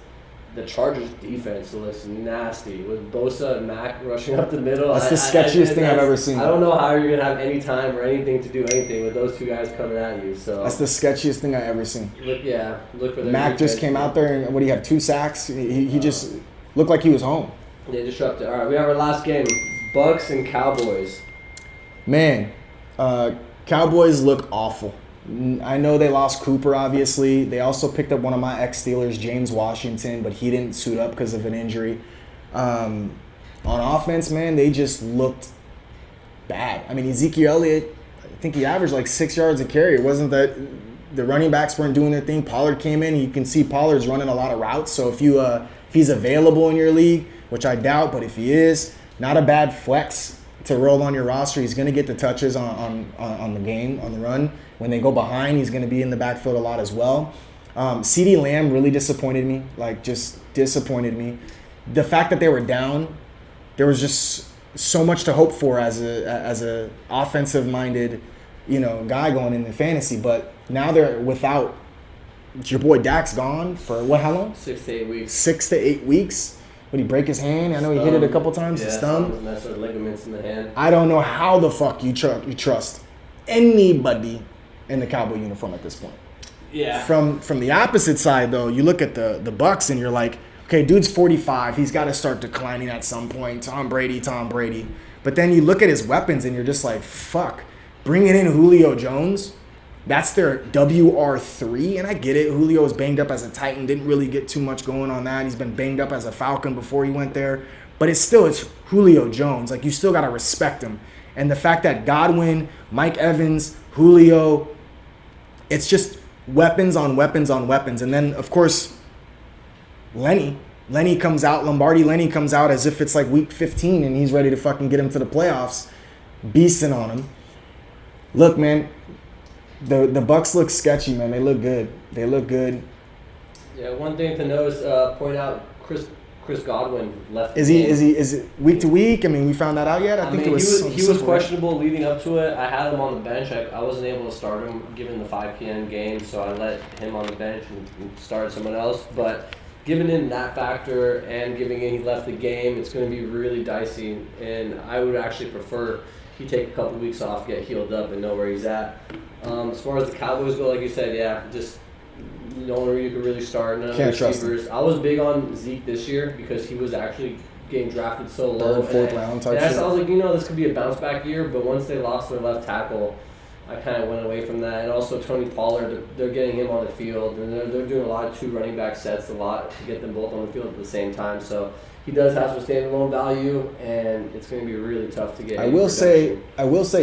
the Chargers defense looks nasty with Bosa and Mack rushing up the middle. That's the sketchiest thing I've ever seen. I don't know how you're going to have any time or anything to do anything with those 2 guys coming at you. So that's the sketchiest thing I've ever seen. Look for their Mack just came out there and he had 2 sacks. He just looked like he was home. They disrupted. All right, we have our last game, Bucks and Cowboys. Man, Cowboys look awful. I know they lost Cooper, obviously. They also picked up one of my ex-Steelers, James Washington, but he didn't suit up because of an injury. On offense, man, they just looked bad. I mean, Ezekiel Elliott, I think he averaged like 6 yards a carry. It wasn't that the running backs weren't doing their thing. Pollard came in. You can see Pollard's running a lot of routes. So if he's available in your league, which I doubt, but if he is, not a bad flex to roll on your roster. He's going to get the touches on the game, on the run. When they go behind, he's going to be in the backfield a lot as well. CeeDee Lamb really disappointed me, like just disappointed me. The fact that they were down, there was just so much to hope for as a offensive-minded, guy going into fantasy. But now they're without your boy Dak's gone for what? How long? 6 to 8 weeks. 6 to 8 weeks. Would he break his hand? I know he hit it a couple times. Yeah, his thumb. That's sort of ligaments in the hand. I don't know how the fuck you trust anybody in the Cowboy uniform at this point. Yeah. From the opposite side, though, you look at the Bucks and you're like, okay, dude's 45. He's got to start declining at some point. Tom Brady. But then you look at his weapons and you're just like, fuck. Bringing in Julio Jones, that's their WR3. And I get it. Julio was banged up as a Titan. Didn't really get too much going on that. He's been banged up as a Falcon before he went there. But it's Julio Jones. Like, you still got to respect him. And the fact that Godwin, Mike Evans, Julio, it's just weapons on weapons on weapons. And then, of course, Lenny comes out, Lenny comes out as if it's like week 15 and he's ready to fucking get him to the playoffs, beasting on him. Look, man, the Bucks look sketchy, man. They look good. Yeah, one thing to notice, point out, Chris Godwin left. Is it week to week? I mean, we found that out yet? I think mean, he was right? questionable leading up to it. I had him on the bench. I wasn't able to start him given the 5 p.m. game, so I let him on the bench and started someone else. But given in that factor and giving in he left the game, it's going to be really dicey. And I would actually prefer he take a couple weeks off, get healed up, and know where he's at. As far as the Cowboys go, like you said, yeah, just no one you could really start. None of the receivers. I was big on Zeke this year because he was actually getting drafted so low. Third, 4th round type shit. I was like, this could be a bounce back year. But once they lost their left tackle, I kind of went away from that. And also Tony Pollard, they're getting him on the field, and they're doing a lot of 2 running back sets, a lot to get them both on the field at the same time. So he does have some standalone value, and it's going to be really tough to get. I will say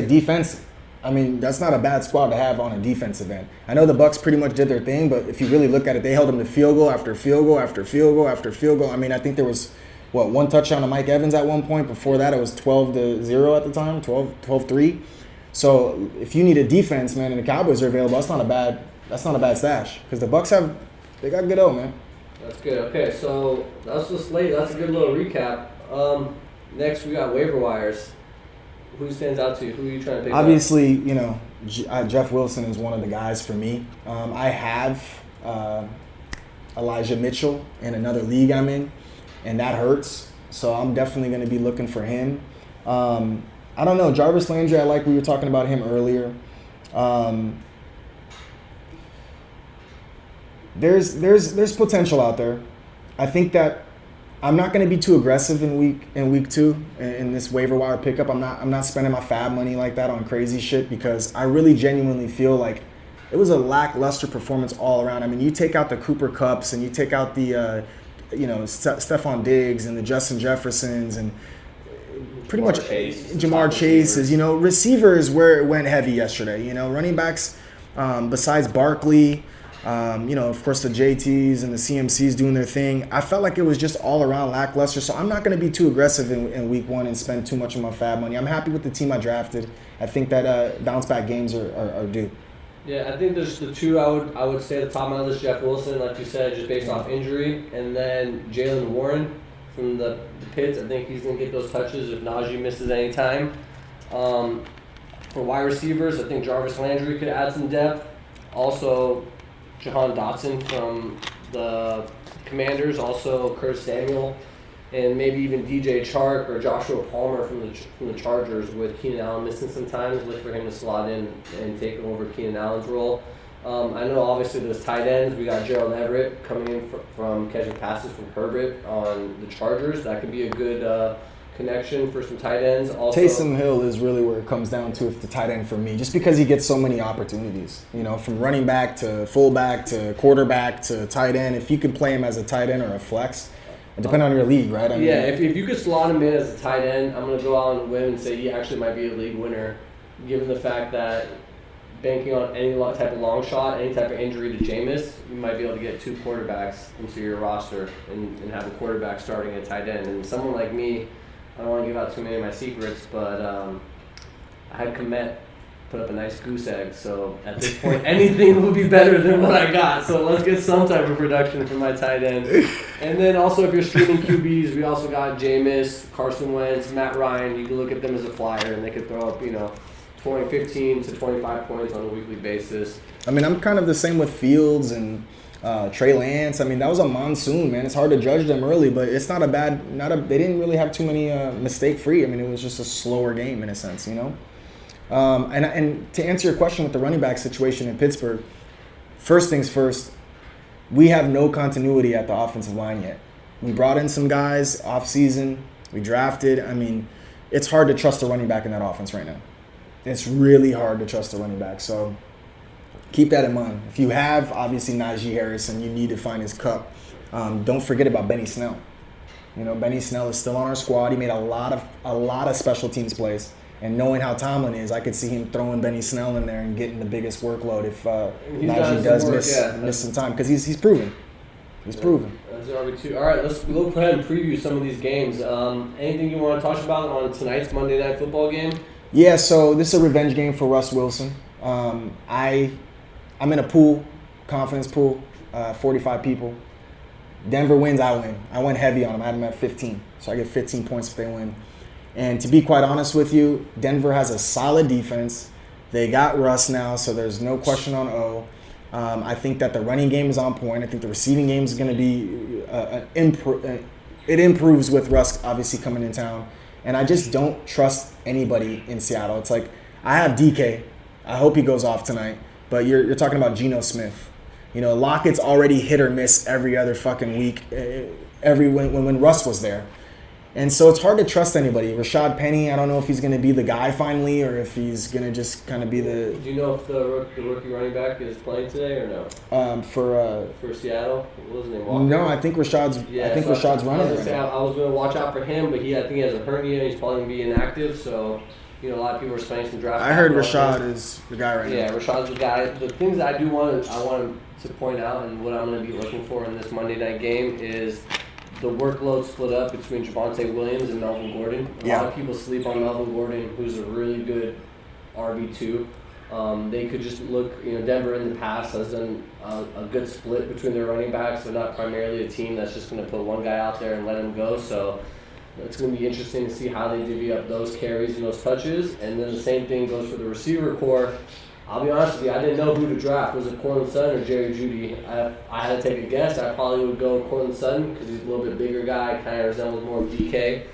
defense. I mean, that's not a bad squad to have on a defensive end. I know the Bucks pretty much did their thing, but if you really look at it, they held them to field goal after field goal after field goal after field goal. I mean, I think there was, one touchdown to Mike Evans at one point. Before that, it was 12-0 at the time, 12-3. So if you need a defense, man, and the Cowboys are available, that's not a bad stash because the Bucks they got good O, man. That's good. Okay, so that's the slate. That's a good little recap. Next, we got waiver wires. Who stands out to you? Who are you trying to pick Obviously, Jeff Wilson is one of the guys for me. I have Elijah Mitchell in another league I'm in, and that hurts. So I'm definitely going to be looking for him. I don't know. Jarvis Landry, we were talking about him earlier. There's potential out there. I think that I'm not going to be too aggressive in week 2 in this waiver wire pickup. I'm not spending my fab money like that on crazy shit because I really genuinely feel like it was a lackluster performance all around. I mean, you take out the Cooper Kupps and you take out the Stephon Diggs and the Justin Jeffersons and pretty much Jamar Chase's. Receivers where it went heavy yesterday. Running backs besides Barkley. Of course, the JTs and the CMCs doing their thing. I felt like it was just all around lackluster, so I'm not going to be too aggressive in week 1 and spend too much of my fab money. I'm happy with the team I drafted. I think that bounce back games are due. Yeah, I think there's the 2 I would say at the top of my list, Jeff Wilson, like you said, just based off injury, and then Jaylen Warren from the Pits. I think he's going to get those touches if Najee misses any time. For wide receivers, I think Jarvis Landry could add some depth. Also, Jahan Dotson from the Commanders, also Curtis Samuel, and maybe even DJ Chark or Joshua Palmer from the Chargers with Keenan Allen missing some times. Look for him to slot in and take over Keenan Allen's role. I know obviously there's tight ends. We got Gerald Everett coming in from catching passes from Herbert on the Chargers. That could be a good connection for some tight ends. Also, Taysom Hill is really where it comes down to if the tight end for me, just because he gets so many opportunities, from running back to fullback to quarterback to tight end. If you could play him as a tight end or a flex, depending on your league, right? I mean, if you could slot him in as a tight end, I'm going to go out on a whim and say he actually might be a league winner, given the fact that banking on any type of long shot, any type of injury to Jameis, you might be able to get 2 quarterbacks into your roster and have a quarterback starting at tight end. And someone like me, I don't want to give out too many of my secrets, but I had Komet put up a nice goose egg. So at this point, anything will be better than what I got. So let's get some type of production from my tight end. And then also, if you're streaming QBs, we also got Jameis, Carson Wentz, Matt Ryan. You can look at them as a flyer, and they could throw up, 15 to 25 points on a weekly basis. I mean, I'm kind of the same with Fields and Trey Lance. I mean, that was a monsoon, man. It's hard to judge them early, but it's not a bad. They didn't really have too many mistake-free. I mean, it was just a slower game in a sense, And to answer your question with the running back situation in Pittsburgh, first things first, we have no continuity at the offensive line yet. We brought in some guys off-season. We drafted. I mean, it's hard to trust a running back in that offense right now. It's really hard to trust a running back. So keep that in mind. If you have, obviously, Najee Harris and you need to find his cup, don't forget about Benny Snell. Benny Snell is still on our squad. He made a lot of special teams plays. And knowing how Tomlin is, I could see him throwing Benny Snell in there and getting the biggest workload if Najee does miss some time. Because he's proven. He's proven. That's RB2. All right, let's go ahead and preview some of these games. Anything you want to talk about on tonight's Monday Night Football game? Yeah, so this is a revenge game for Russ Wilson. I'm in a pool, confidence pool, 45 people. Denver wins, I win. I went heavy on them. I had them at 15, so I get 15 points if they win. And to be quite honest with you, Denver has a solid defense. They got Russ now, so there's no question on O. I think that the running game is on point. I think the receiving game is going to be it improves with Russ obviously coming in town. And I just don't trust anybody in Seattle. It's like, I have DK. I hope he goes off tonight. But you're talking about Geno Smith. Lockett's already hit or miss every other fucking week, when Russ was there. And so it's hard to trust anybody. Rashad Penny, I don't know if he's going to be the guy finally or if he's going to just kind of be the... Do you know if the rookie running back is playing today or no? For Seattle? What was his name? Walker? No, I think Rashad's running right now. I was going to watch out for him, but I think he has a hernia and he's probably going to be inactive. So, a lot of people are spending some draft. I heard Rashad is the guy right now. Yeah, Rashad's the guy. The things that I want to point out and what I'm going to be looking for in this Monday night game is the workload split up between Javonte Williams and Melvin Gordon. A lot of people sleep on Melvin Gordon, who's a really good RB2. They could just look, Denver in the past has done a good split between their running backs. They're not primarily a team that's just going to put one guy out there and let him go. So it's going to be interesting to see how they divvy up those carries and those touches. And then the same thing goes for the receiver core. I'll be honest with you, I didn't know who to draft. Was it Courtland Sutton or Jerry Jeudy? I had to take a guess. I probably would go Courtland Sutton because he's a little bit bigger guy, kind of resembles more of DK.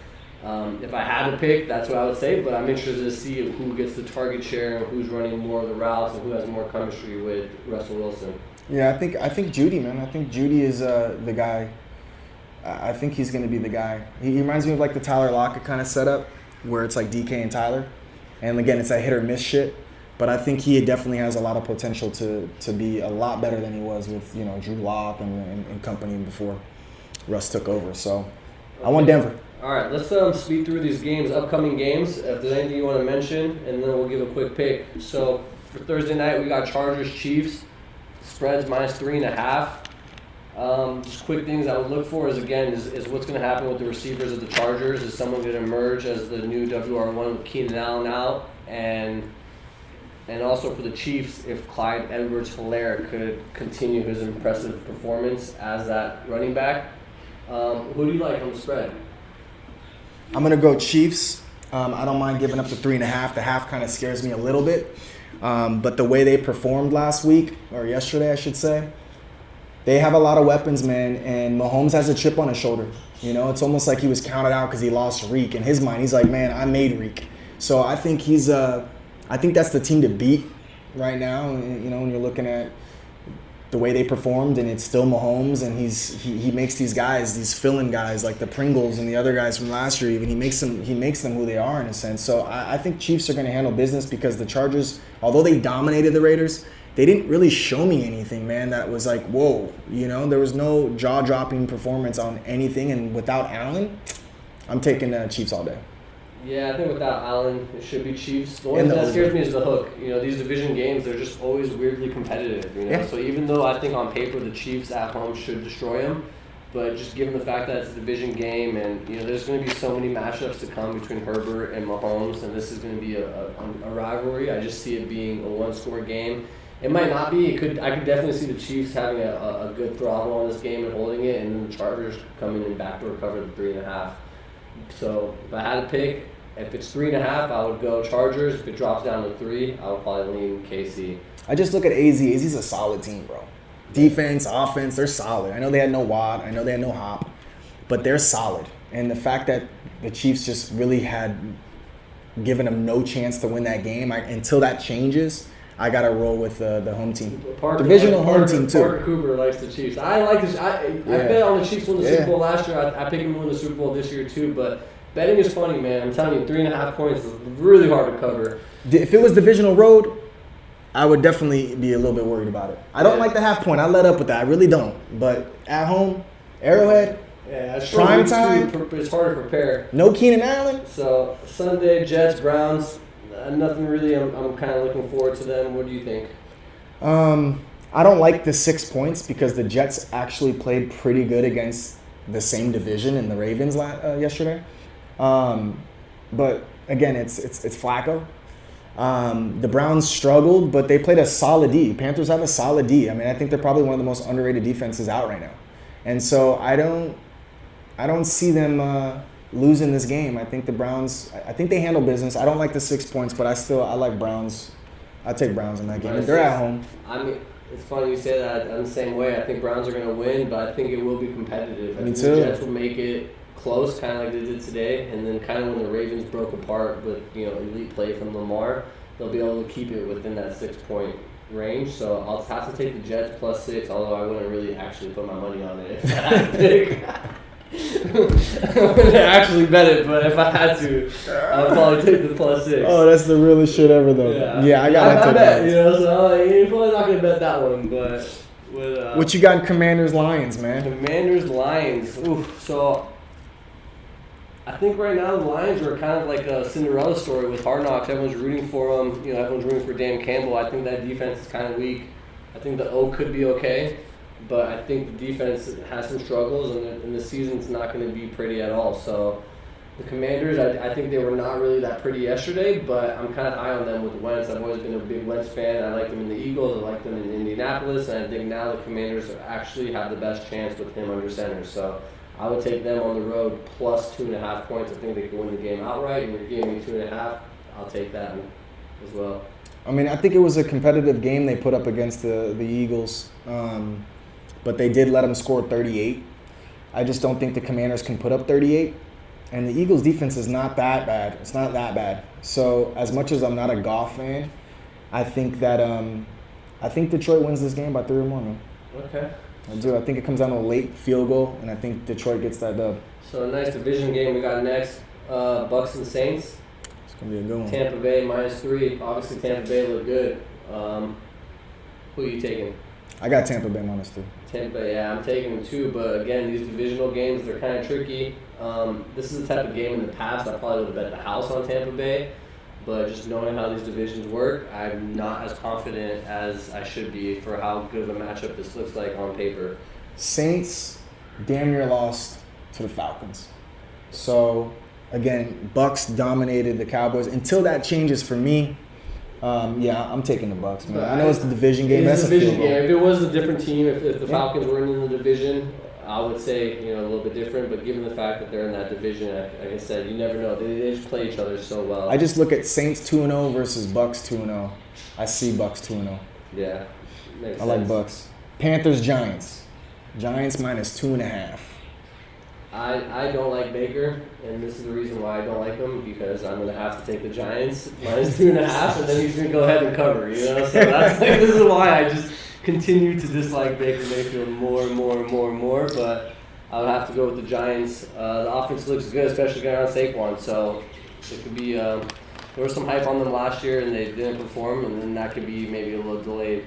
If I had to pick, that's what I would say, but I'm interested to see who gets the target share and who's running more of the routes and who has more chemistry with Russell Wilson. Yeah, I think Jeudy, man. I think Jeudy is the guy. I think he's going to be the guy. He reminds me of like the Tyler Lockett kind of setup where it's like DK and Tyler. And again, it's a hit or miss shit. But I think he definitely has a lot of potential to be a lot better than he was with, Drew Lock and company before Russ took over. So I want Denver. All right, let's speed through these games, upcoming games. If there's anything you want to mention, and then we'll give a quick pick. So for Thursday night, we got Chargers Chiefs. Spreads -3.5. Just quick things I would look for is what's going to happen with the receivers of the Chargers. Is someone going to emerge as the new WR1 with Keenan Allen out? And also for the Chiefs, if Clyde Edwards-Helaire could continue his impressive performance as that running back. Who do you like on the spread? I'm going to go Chiefs. I don't mind giving up the 3.5. The half kind of scares me a little bit. But the way they performed last week, or yesterday I should say, they have a lot of weapons, man. And Mahomes has a chip on his shoulder. It's almost like he was counted out because he lost Reek. In his mind, he's like, man, I made Reek. So I think I think that's the team to beat right now. When you're looking at the way they performed, and it's still Mahomes, and he makes these guys, these fill-in guys like the Pringles and the other guys from last year, even he makes them who they are in a sense. So I think Chiefs are going to handle business because the Chargers, although they dominated the Raiders, they didn't really show me anything, man, that was like, whoa, there was no jaw-dropping performance on anything, and without Allen, I'm taking Chiefs all day. Yeah, I think without Allen, it should be Chiefs. The one that scares me is the hook. These division games, they're just always weirdly competitive, Yeah. So even though I think on paper the Chiefs at home should destroy them, but just given the fact that it's a division game and, there's going to be so many matchups to come between Herbert and Mahomes, and this is going to be a rivalry. I just see it being a one-score game. It might not be. I could definitely see the Chiefs having a good throttle on this game and holding it, and then the Chargers coming in backdoor cover the 3.5. So if I had to pick, if it's 3.5, I would go Chargers. If it drops down to 3, I would probably lean KC. I just look at AZ. AZ's a solid team, bro. Defense, offense, they're solid. I know they had no Watt. I know they had no Hop. But they're solid. And the fact that the Chiefs just really had given them no chance to win that game, until that changes, I got to roll with the home team. Divisional home team, too. Parker Cooper likes the Chiefs. I like this. I bet on the Chiefs win the Super Bowl last year. I picked them to win the Super Bowl this year, too. But betting is funny, man. I'm telling you, 3.5 points is really hard to cover. If it was divisional road, I would definitely be a little bit worried about it. I don't like the half point. I let up with that. I really don't. But at home, Arrowhead, prime time, it's hard to prepare. No Keenan Allen. So Sunday, Jets, Browns. Nothing really. I'm kind of looking forward to them. What do you think? I don't like the 6 points because the Jets actually played pretty good against the same division in the Ravens yesterday. But again, it's Flacco. The Browns struggled, but they played a solid D. Panthers have a solid D. I mean, I think they're probably one of the most underrated defenses out right now. And so I don't see them losing this game. I think the Browns, I think they handle business. I don't like the 6 points, but I like Browns. I take Browns in that game. They're at home. I mean, it's funny you say that. I'm the same way. I think Browns are going to win, but I think it will be competitive. I think too. The Jets will make it close, kind of like they did today, and then kind of when the Ravens broke apart with elite play from Lamar, they'll be able to keep it within that 6-point range. So I'll have to take the Jets plus 6, although I wouldn't really actually put my money on it if I had to pick. I wouldn't actually bet it, but if I had to, I'd probably take the plus 6. Oh, that's the realest shit ever, though. Yeah, I got to bet, so you're probably not going to bet that one, but with, what you got in Commanders Lions, man? Commanders Lions. Oof. So I think right now the Lions are kind of like a Cinderella story with Hard Knocks. Everyone's rooting for them. Everyone's rooting for Dan Campbell. I think that defense is kind of weak. I think the O could be okay, but I think the defense has some struggles, and the season's not going to be pretty at all. So the Commanders, I think they were not really that pretty yesterday, but I'm kind of high on them with Wentz. I've always been a big Wentz fan. I like them in the Eagles. I like them in Indianapolis, and I think now the Commanders actually have the best chance with him under center. So I would take them on the road plus 2.5 points. I think they can win the game outright, and you're giving me 2.5. I'll take that as well. I mean, I think it was a competitive game they put up against the Eagles, but they did let them score 38. I just don't think the Commanders can put up 38, and the Eagles' defense is not that bad. It's not that bad. So as much as I'm not a Goff fan, I think that I think Detroit wins this game by 3 or more, man. Okay. I do. I think it comes down to a late field goal, and I think Detroit gets that dub. So a nice division game we got next. Bucks and Saints. It's going to be a good one. Tampa Bay -3. Obviously, Tampa Bay looked good. Who are you taking? I got Tampa Bay -3. Tampa Bay, yeah, I'm taking them too. But again, these divisional games, they're kind of tricky. This is the type of game in the past I probably would have bet the house on Tampa Bay. But just knowing how these divisions work, I'm not as confident as I should be for how good of a matchup this looks like on paper. Saints damn near lost to the Falcons. So, again, Bucks dominated the Cowboys. Until that changes for me, I'm taking the Bucks, man. I know it's the division game. It's a division game. If it was a different team, if the Falcons were in the division, I would say, a little bit different, but given the fact that they're in that division, like I said, you never know. They just play each other so well. I just look at Saints 2-0 versus Bucks 2-0. I see Bucks 2-0. Yeah, makes sense. I like Bucks. Panthers Giants. Giants -2.5. I don't like Baker, and this is the reason why I don't like him, because I'm going to have to take the Giants -2.5, and then he's going to go ahead and cover, So that's this is why continue to dislike Baker Mayfield more and more and more and more, but I would have to go with the Giants. The offense looks good, especially going on Saquon, so it could be, there was some hype on them last year and they didn't perform, and then that could be maybe a little delayed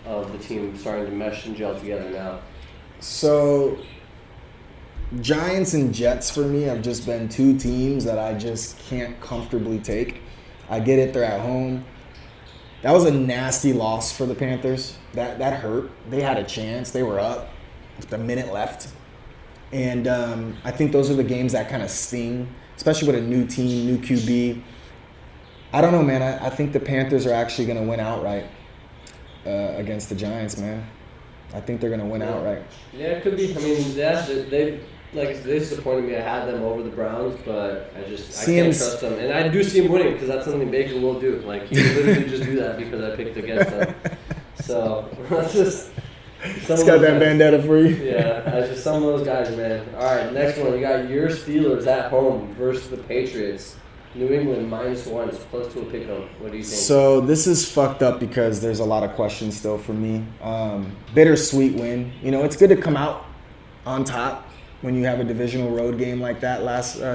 of the team starting to mesh and gel together now. So, Giants and Jets for me have just been two teams that I just can't comfortably take. I get it, they're at home. That was a nasty loss for the Panthers. That hurt. They had a chance. They were up with a minute left. And I think those are the games that kind of sting, especially with a new team, new QB. I don't know, man. I think the Panthers are actually going to win outright against the Giants, man. I think they're going to win outright. Yeah, it could be. I mean, they disappointed me. I had them over the Browns, but I can't trust them. And I do see him winning because that's something Baker will do. Like, he would literally just do that because I picked against them. So, that's just... He's got that vendetta for you. Yeah, that's just some of those guys, man. All right, next one. You got your Steelers at home versus the Patriots. New England -1. It's close to a pick-em. What do you think? So this is fucked up because there's a lot of questions still for me. Bittersweet win. You know, it's good to come out on top when you have a divisional road game like that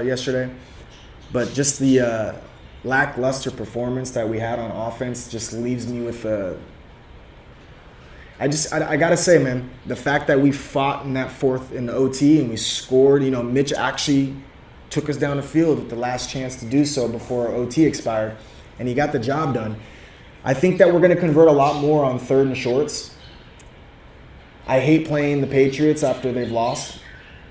yesterday. But just the lackluster performance that we had on offense just leaves me with a... I gotta say, man, the fact that we fought in that fourth in the OT and we scored, you know, Mitch actually took us down the field with the last chance to do so before OT expired, and he got the job done. I think that we're going to convert a lot more on third and shorts. I hate playing the Patriots after they've lost.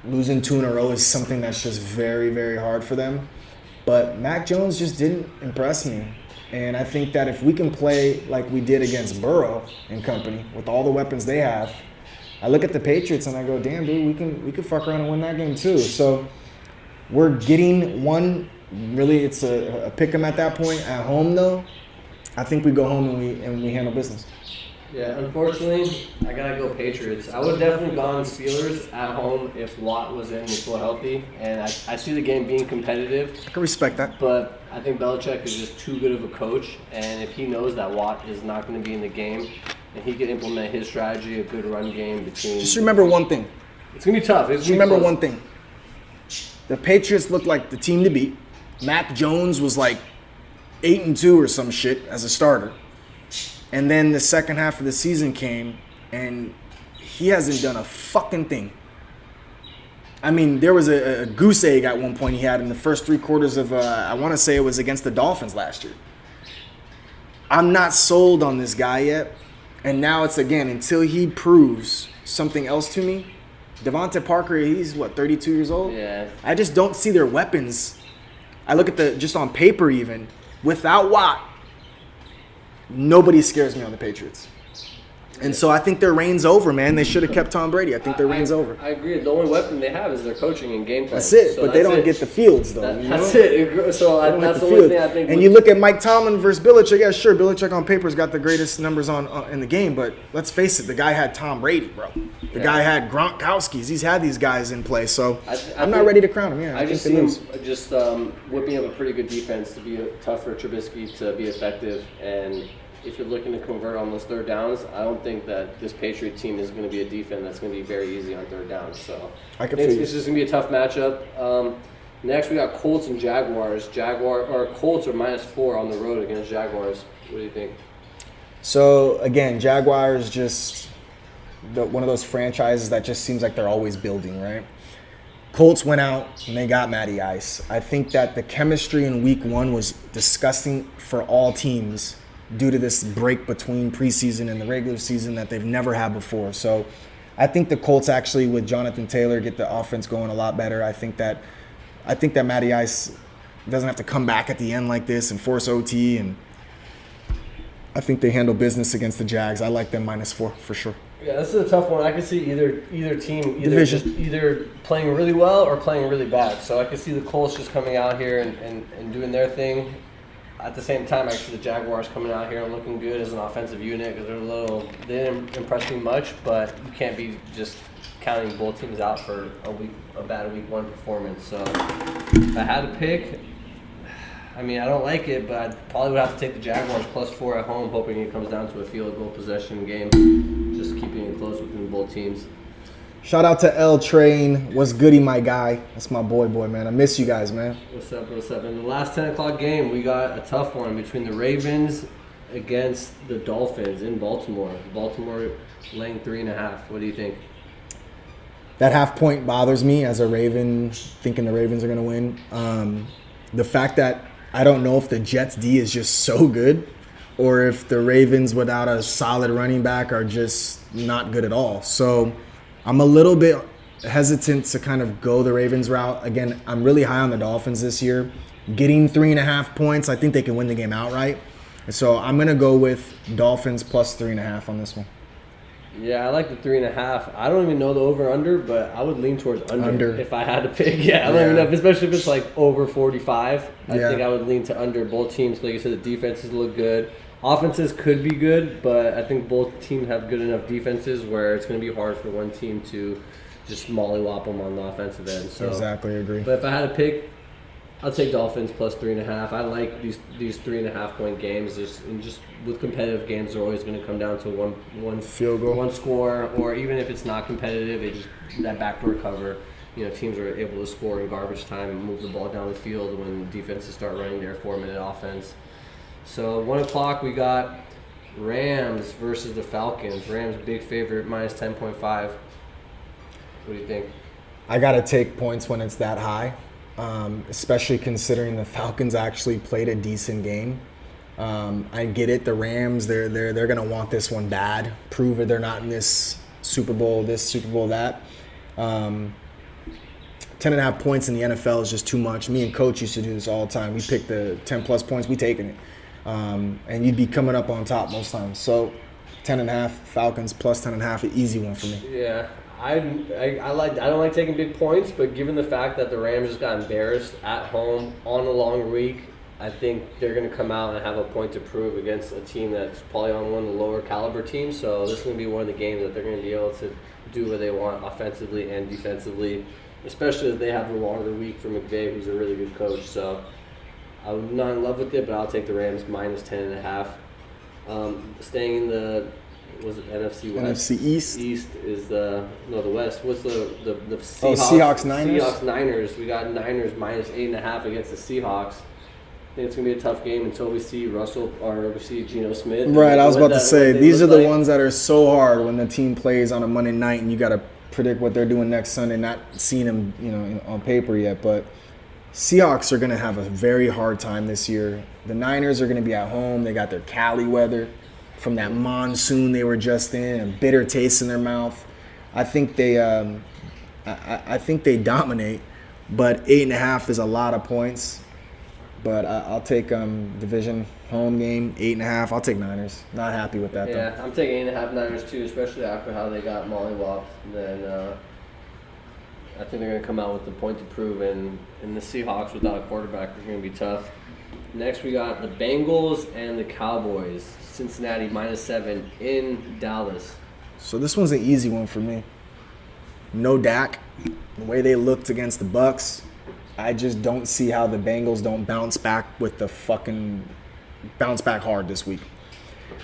Losing 2 in a row is something that's just very, very hard for them. But Mac Jones just didn't impress me. And I think that if we can play like we did against Burrow and company with all the weapons they have, I look at the Patriots and I go, damn, dude, we could fuck around and win that game too. So we're getting one. Really, it's a pick 'em at that point. At home, though, I think we go home and we handle business. Yeah, unfortunately, I gotta go Patriots. I would definitely gone Steelers at home if Watt was in and full healthy, and I see the game being competitive. I can respect that. But I think Belichick is just too good of a coach, and if he knows that Watt is not going to be in the game, and he can implement his strategy, a good run game between. Just remember one thing. It's gonna be tough. Just remember one thing. The Patriots looked like the team to beat. Mac Jones was like 8-2 or some shit as a starter. And then the second half of the season came, and he hasn't done a fucking thing. I mean, there was a goose egg at one point he had in the first 3 quarters of, I want to say it was against the Dolphins last year. I'm not sold on this guy yet. And now it's, again, until he proves something else to me. Devontae Parker, he's, 32 years old? Yeah. I just don't see their weapons. I look at just on paper even, without Watt, nobody scares me on the Patriots. And so I think their reign's over, man. They should have kept Tom Brady. I think their reign's over. I agree. The only weapon they have is their coaching and game plan. That's it. So but they don't get the fields, though. That's it. So that's the only thing I think. And you look at Mike Tomlin versus Belichick. Yeah, sure, Belichick on paper's got the greatest numbers in the game. But let's face it, the guy had Tom Brady, bro. The guy had Gronkowski's. He's had these guys in play. So I'm not ready to crown him. Yeah, I just see him just whipping up a pretty good defense to be tough for Trubisky to be effective. And if you're looking to convert on those third downs, I don't think that this Patriot team is going to be a defense that's going to be very easy on third downs. So it's just going to be a tough matchup. Next, we got Colts and Jaguars. Colts are -4 on the road against Jaguars. What do you think? So again, Jaguars just one of those franchises that just seems like they're always building, right? Colts went out and they got Matty Ice. I think that the chemistry in Week 1 was disgusting for all teams, due to this break between preseason and the regular season that they've never had before. So I think the Colts actually, with Jonathan Taylor, get the offense going a lot better. I think that Matty Ice doesn't have to come back at the end like this and force OT, and I think they handle business against the Jags. I like them -4 for sure. Yeah, this is a tough one. I can see either team either playing really well or playing really bad. So I can see the Colts just coming out here and doing their thing. At the same time, I see the Jaguars coming out here and looking good as an offensive unit because they didn't impress me much, but you can't be just counting both teams out for a bad Week 1 performance. So if I had to pick, I mean, I don't like it, but I probably would have to take the Jaguars +4 at home, hoping it comes down to a field goal possession game, just keeping it close between both teams. Shout out to L Train. What's goody, my guy? That's my boy, man. I miss you guys, man. What's up, what's up? In the last 10 o'clock game, we got a tough one between the Ravens against the Dolphins in Baltimore. Baltimore laying 3.5. What do you think? That half point bothers me as a Raven, thinking the Ravens are going to win. The fact that I don't know if the Jets D is just so good or if the Ravens without a solid running back are just not good at all. So I'm a little bit hesitant to kind of go the Ravens route. Again, I'm really high on the Dolphins this year. Getting 3.5 points, I think they can win the game outright. And so I'm going to go with Dolphins +3.5 on this one. Yeah, I like the 3.5. I don't even know the over/under, but I would lean towards under if I had to pick. Yeah, I don't even know, especially if it's like over 45. I think I would lean to under. Both teams, like you said, the defenses look good. Offenses could be good, but I think both teams have good enough defenses where it's going to be hard for one team to just mollywop them on the offensive end. So exactly, agree. But if I had to pick, I'll take Dolphins +3.5. I like these 3.5 point games. Just with competitive games, they're always going to come down to one field goal, one score, or even if it's not competitive, it just that backdoor cover. You know, teams are able to score in garbage time and move the ball down the field when defenses start running their 4-minute offense. So 1 o'clock we got Rams versus the Falcons. Rams big favorite -10.5. What do you think? I gotta take points when it's that high. Especially considering the Falcons actually played a decent game. I get it. The Rams, they're gonna want this one bad. Prove it. They're not in this Super Bowl, that. 10.5 points in the NFL is just too much. Me and Coach used to do this all the time. We pick the 10+ points. We taking it, and you'd be coming up on top most times. So 10.5 Falcons +10.5, an easy one for me. Yeah. I don't like taking big points, but given the fact that the Rams just got embarrassed at home on a long week, I think they're going to come out and have a point to prove against a team that's probably on one of the lower caliber teams. So this is going to be one of the games that they're going to be able to do what they want offensively and defensively, especially as they have a longer week for McVay, who's a really good coach. So I'm not in love with it, but I'll take the Rams -10.5. Staying in the NFC West? NFC East. East is the West. What's the Seahawks? Oh, Seahawks Niners. Seahawks Niners. We got Niners -8.5 against the Seahawks. I think it's gonna be a tough game until we see Russell or we see Geno Smith. Right, I was about to say these are the ones that are so hard when the team plays on a Monday night and you got to predict what they're doing next Sunday. Not seeing them, on paper yet, but Seahawks are gonna have a very hard time this year. The Niners are gonna be at home. They got their Cali weather from that monsoon they were just in, a bitter taste in their mouth. I think they dominate, but 8.5 is a lot of points. But I'll take division home game 8.5. I'll take Niners. Not happy with that though. Yeah, I'm taking 8.5 Niners too, especially after how they got mollywopped. Then I think they're gonna come out with the point to prove, and the Seahawks without a quarterback are gonna be tough. Next we got the Bengals and the Cowboys. Cincinnati -7 in Dallas. So this one's an easy one for me. No Dak. The way they looked against the Bucks, I just don't see how the Bengals don't bounce back hard this week.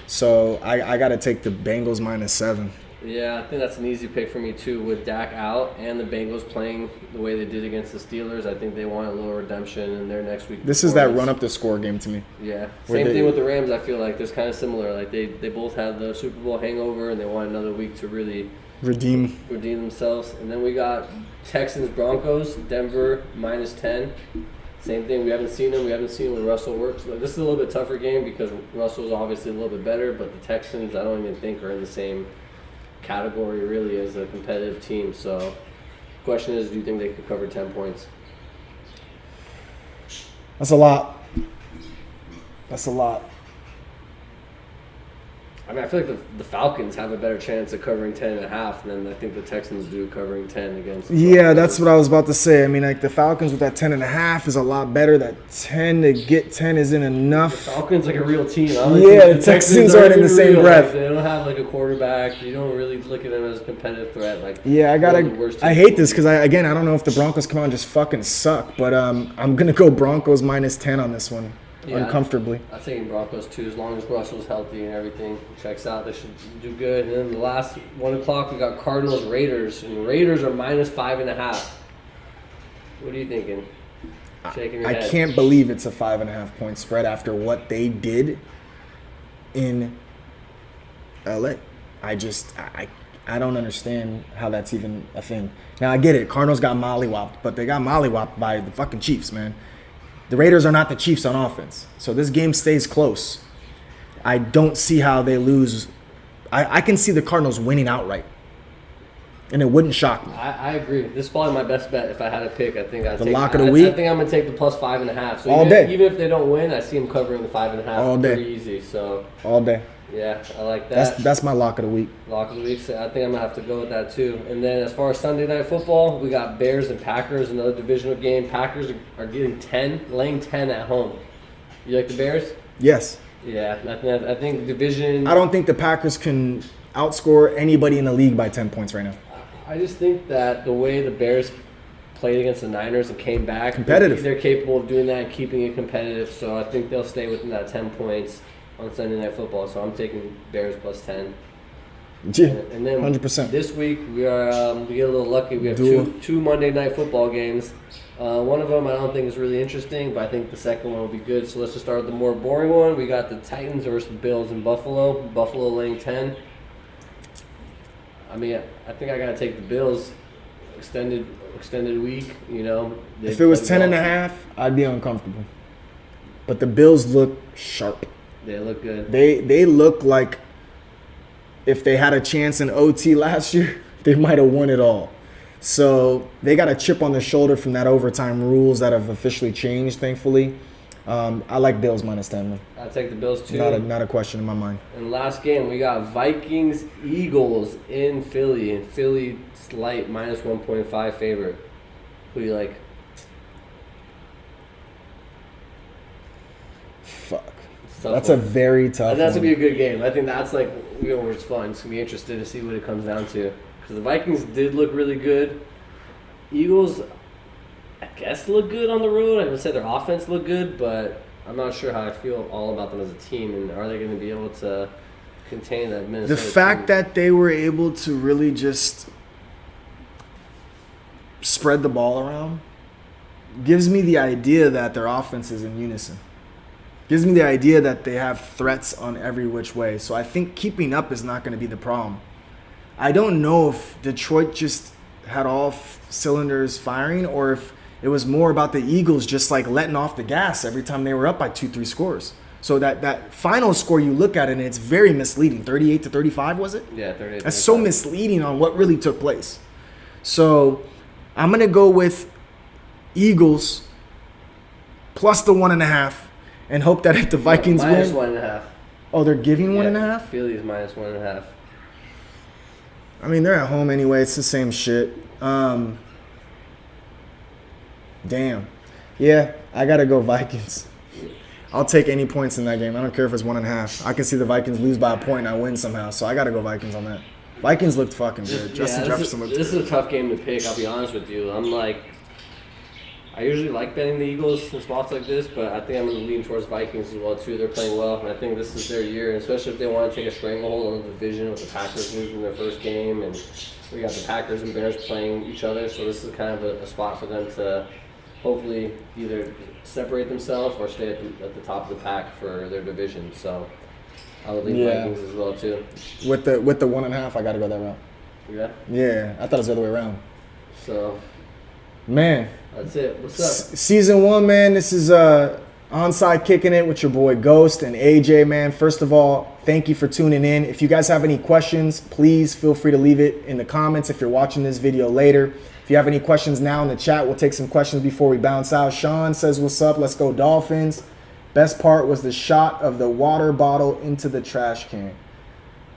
So I got to take the Bengals -7. Yeah, I think that's an easy pick for me too. With Dak out and the Bengals playing the way they did against the Steelers, I think they want a little redemption in their next week. This is that run up the score game to me. Yeah, same thing with the Rams. I feel like it's kind of similar. Like they both had the Super Bowl hangover and they want another week to really redeem themselves. And then we got Texans Broncos, Denver -10. Same thing. We haven't seen them. We haven't seen when Russell works. This is a little bit tougher game because Russell's obviously a little bit better, but the Texans I don't even think are in the same category really as a competitive team. So question is, do you think they could cover 10 points? That's a lot. I mean, I feel like the Falcons have a better chance of covering 10.5 than I think the Texans do covering 10 against. Yeah, that's what I was about to say. I mean, like the Falcons with that 10.5 is a lot better. That 10 to get 10 isn't enough. The Falcons like a real team. Yeah, the Texans aren't in the same real. breath. Like, they don't have like a quarterback. You don't really look at them as a competitive threat. Like yeah, I hate this because I don't know if the Broncos come out and just fucking suck, but I'm gonna go Broncos minus 10 on this one. Yeah, uncomfortably. I'm thinking Broncos too. As long as Russell's healthy and everything checks out, they should do good. And then the last 1 o'clock, we got Cardinals Raiders, and Raiders are minus 5.5. What are you thinking? Shaking your head. I can't believe it's a 5.5 point spread after what they did in LA. I don't understand how that's even a thing. Now I get it. Cardinals got mollywopped, but they got mollywopped by the fucking Chiefs, man. The Raiders are not the Chiefs on offense. So this game stays close. I don't see how they lose. I can see the Cardinals winning outright. And it wouldn't shock me. I agree. This is probably my best bet if I had to pick. I think I'd the take lock of the week. I think I'm gonna take the plus 5.5. So all day. Even if they don't win, I see them covering the 5.5. All day. Pretty easy. So all day. Yeah, I like that. That's my lock of the week. Lock of the week. So I think I'm gonna have to go with that too. And then as far as Sunday Night Football, we got Bears and Packers, another divisional game. Packers are getting 10, laying 10 at home. You like the Bears? Yes. Yeah, I think division. I don't think the Packers can outscore anybody in the league by 10 points right now. I just think that the way the Bears played against the Niners and came back, competitive. They're capable of doing that and keeping it competitive. So I think they'll stay within that 10 points on Sunday Night Football. So I'm taking Bears plus 10. Yeah, and then 100%. This week we get a little lucky. We have two Monday Night Football games. One of them I don't think is really interesting, but I think the second one will be good. So let's just start with the more boring one. We got the Titans versus the Bills in Buffalo. Buffalo laying 10. I mean, I think I gotta take the Bills. Extended week, you know. If it was 10.5, I'd be uncomfortable. But the Bills look sharp. They look good. They look like if they had a chance in OT last year, they might have won it all. So they got a chip on their shoulder from that overtime rules that have officially changed, thankfully. I like Bills minus 10. I'll take the Bills too. Not a question in my mind. And last game, we got Vikings-Eagles in Philly. And Philly slight minus 1.5 favorite. Who do you like? Fuck. That's a very tough one. That's going to be a good game. I think that's like, where it's fun. It's going to be interesting to see what it comes down to. Because the Vikings did look really good. Eagles, I guess, look good on the road. I would say their offense looked good, but I'm not sure how I feel all about them as a team. And are they going to be able to contain that Minnesota The fact team? that they were able to really just spread the ball around gives me the idea that their offense is in unison. Gives me the idea that they have threats on every which way. So I think keeping up is not going to be the problem. I don't know if Detroit just had all cylinders firing or if it was more about the Eagles just like letting off the gas every time they were up by 2-3 scores. So that final score, you look at it and it's very misleading. 38-35, was it? Yeah, 38. That's so misleading on what really took place. So I'm going to go with Eagles plus the 1.5 and hope that if the Vikings minus win. -1.5. Oh, they're giving 1.5? Philly is minus 1.5. I mean, they're at home anyway. It's the same shit. Damn. Yeah, I got to go Vikings. I'll take any points in that game. I don't care if it's 1.5. I can see the Vikings lose by a point and I win somehow. So I got to go Vikings on that. Vikings looked fucking good. Justin Jefferson looked good. This is a tough game to pick, I'll be honest with you. I usually like betting the Eagles in spots like this, but I think I'm going to lean towards Vikings as well, too. They're playing well, and I think this is their year, and especially if they want to take a stranglehold on the division with the Packers losing their first game, and we got the Packers and Bears playing each other, so this is kind of a spot for them to hopefully either separate themselves or stay at the top of the pack for their division. So I would lean Vikings as well, too. With the 1.5, I got to go that route. Yeah? Yeah, I thought it was the other way around. So, man. That's it. What's up? Season 1, man. This is Onside Kicking It with your boy Ghost and AJ, man. First of all, thank you for tuning in. If you guys have any questions, please feel free to leave it in the comments if you're watching this video later. If you have any questions now in the chat, we'll take some questions before we bounce out. Sean says, what's up? Let's go Dolphins. Best part was the shot of the water bottle into the trash can.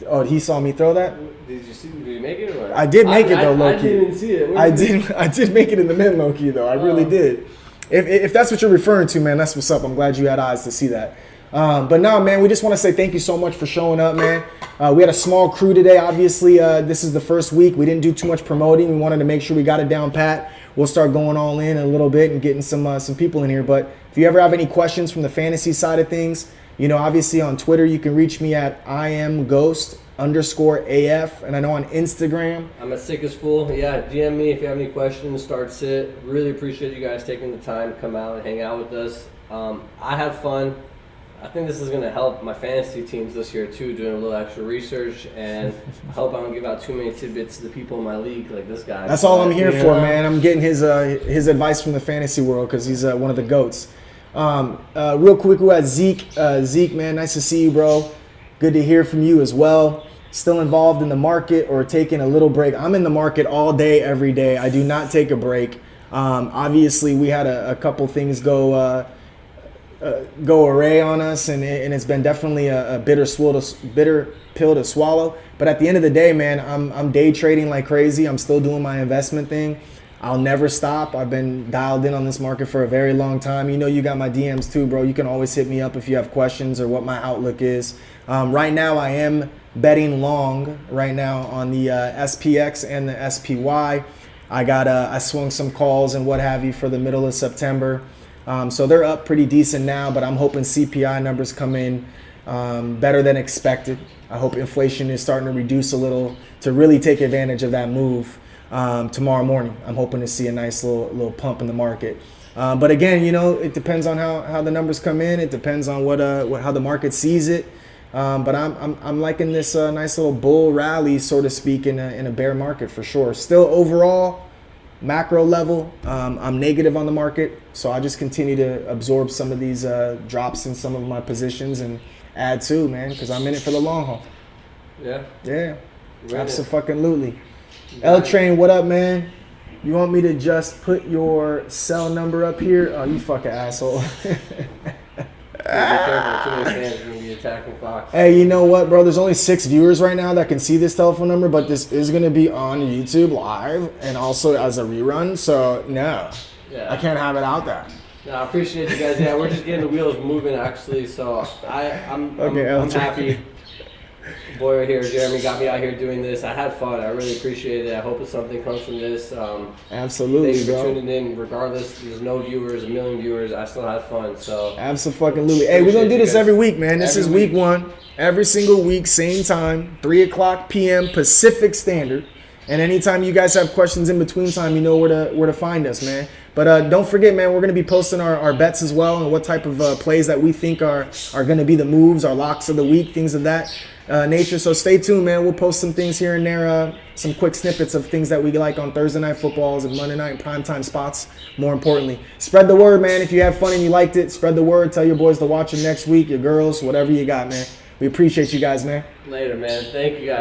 Oh, he saw me throw that? Did you make it? Or? I did make it though, low I key. didn't even see it. I did make it in the mid, low key though. I really did. If that's what you're referring to, man, that's what's up. I'm glad you had eyes to see that. But no, man, we just want to say thank you so much for showing up, man. We had a small crew today. Obviously, this is the first week. We didn't do too much promoting. We wanted to make sure we got it down pat. We'll start going all in a little bit and getting some people in here. But if you ever have any questions from the fantasy side of things, you know, obviously on Twitter, you can reach me at IamGhost_AF. And I know on Instagram, I'm at Sick as Fool. Yeah, DM me if you have any questions, start sit. Really appreciate you guys taking the time to come out and hang out with us. I had fun. I think this is going to help my fantasy teams this year too, doing a little extra research, and I hope I don't give out too many tidbits to the people in my league like this guy. That's all I'm here for, man. I'm getting his advice from the fantasy world because he's one of the GOATs. Real quick, we had Zeke. Zeke, man, nice to see you, bro. Good to hear from you as well. Still involved in the market or taking a little break? I'm in the market all day, every day. I do not take a break. Obviously, we had a couple things go array on us, and it's been definitely a bitter pill to swallow. But at the end of the day, man, I'm day trading like crazy. I'm still doing my investment thing. I'll never stop. I've been dialed in on this market for a very long time. You know, you got my DMs too, bro. You can always hit me up if you have questions or what my outlook is. Right now, I am betting long right now on the SPX and the SPY. I swung some calls and what have you for the middle of September. So they're up pretty decent now, but I'm hoping CPI numbers come in better than expected. I hope inflation is starting to reduce a little to really take advantage of that move tomorrow morning. I'm hoping to see a nice little pump in the market. But again, you know, it depends on how the numbers come in. It depends on how the market sees it. But I'm liking this nice little bull rally, so to speak, in a bear market for sure. Still overall, macro level, I'm negative on the market, so I just continue to absorb some of these drops in some of my positions and add to, man, because I'm in it for the long haul. Yeah, absolutely. L Train, what up, man? You want me to just put your cell number up here? Oh, you fucking asshole. Hey, you know what, bro? There's only 6 viewers right now that can see this telephone number, but this is going to be on YouTube live and also as a rerun. So, no, I can't have it out there. No, I appreciate you guys. Yeah, we're just getting the wheels moving, actually. So, I'm happy. Boy, right here, Jeremy got me out here doing this. I had fun. I really appreciate it. I hope something comes from this. Absolutely, thanks for bro. tuning in. Regardless, there's no viewers, a million viewers. I still had fun. So absolutely. Hey, we're gonna do this every week, man. This is week 1. Every single week, same time, 3:00 p.m. Pacific Standard. And anytime you guys have questions in between time, you know where to find us, man. But don't forget, man, we're going to be posting our bets as well and what type of plays that we think are going to be the moves, our locks of the week, things of that nature. So stay tuned, man. We'll post some things here and there, some quick snippets of things that we like on Thursday night footballs and Monday night primetime spots, more importantly. Spread the word, man. If you have fun and you liked it, spread the word. Tell your boys to watch it next week, your girls, whatever you got, man. We appreciate you guys, man. Later, man. Thank you, guys.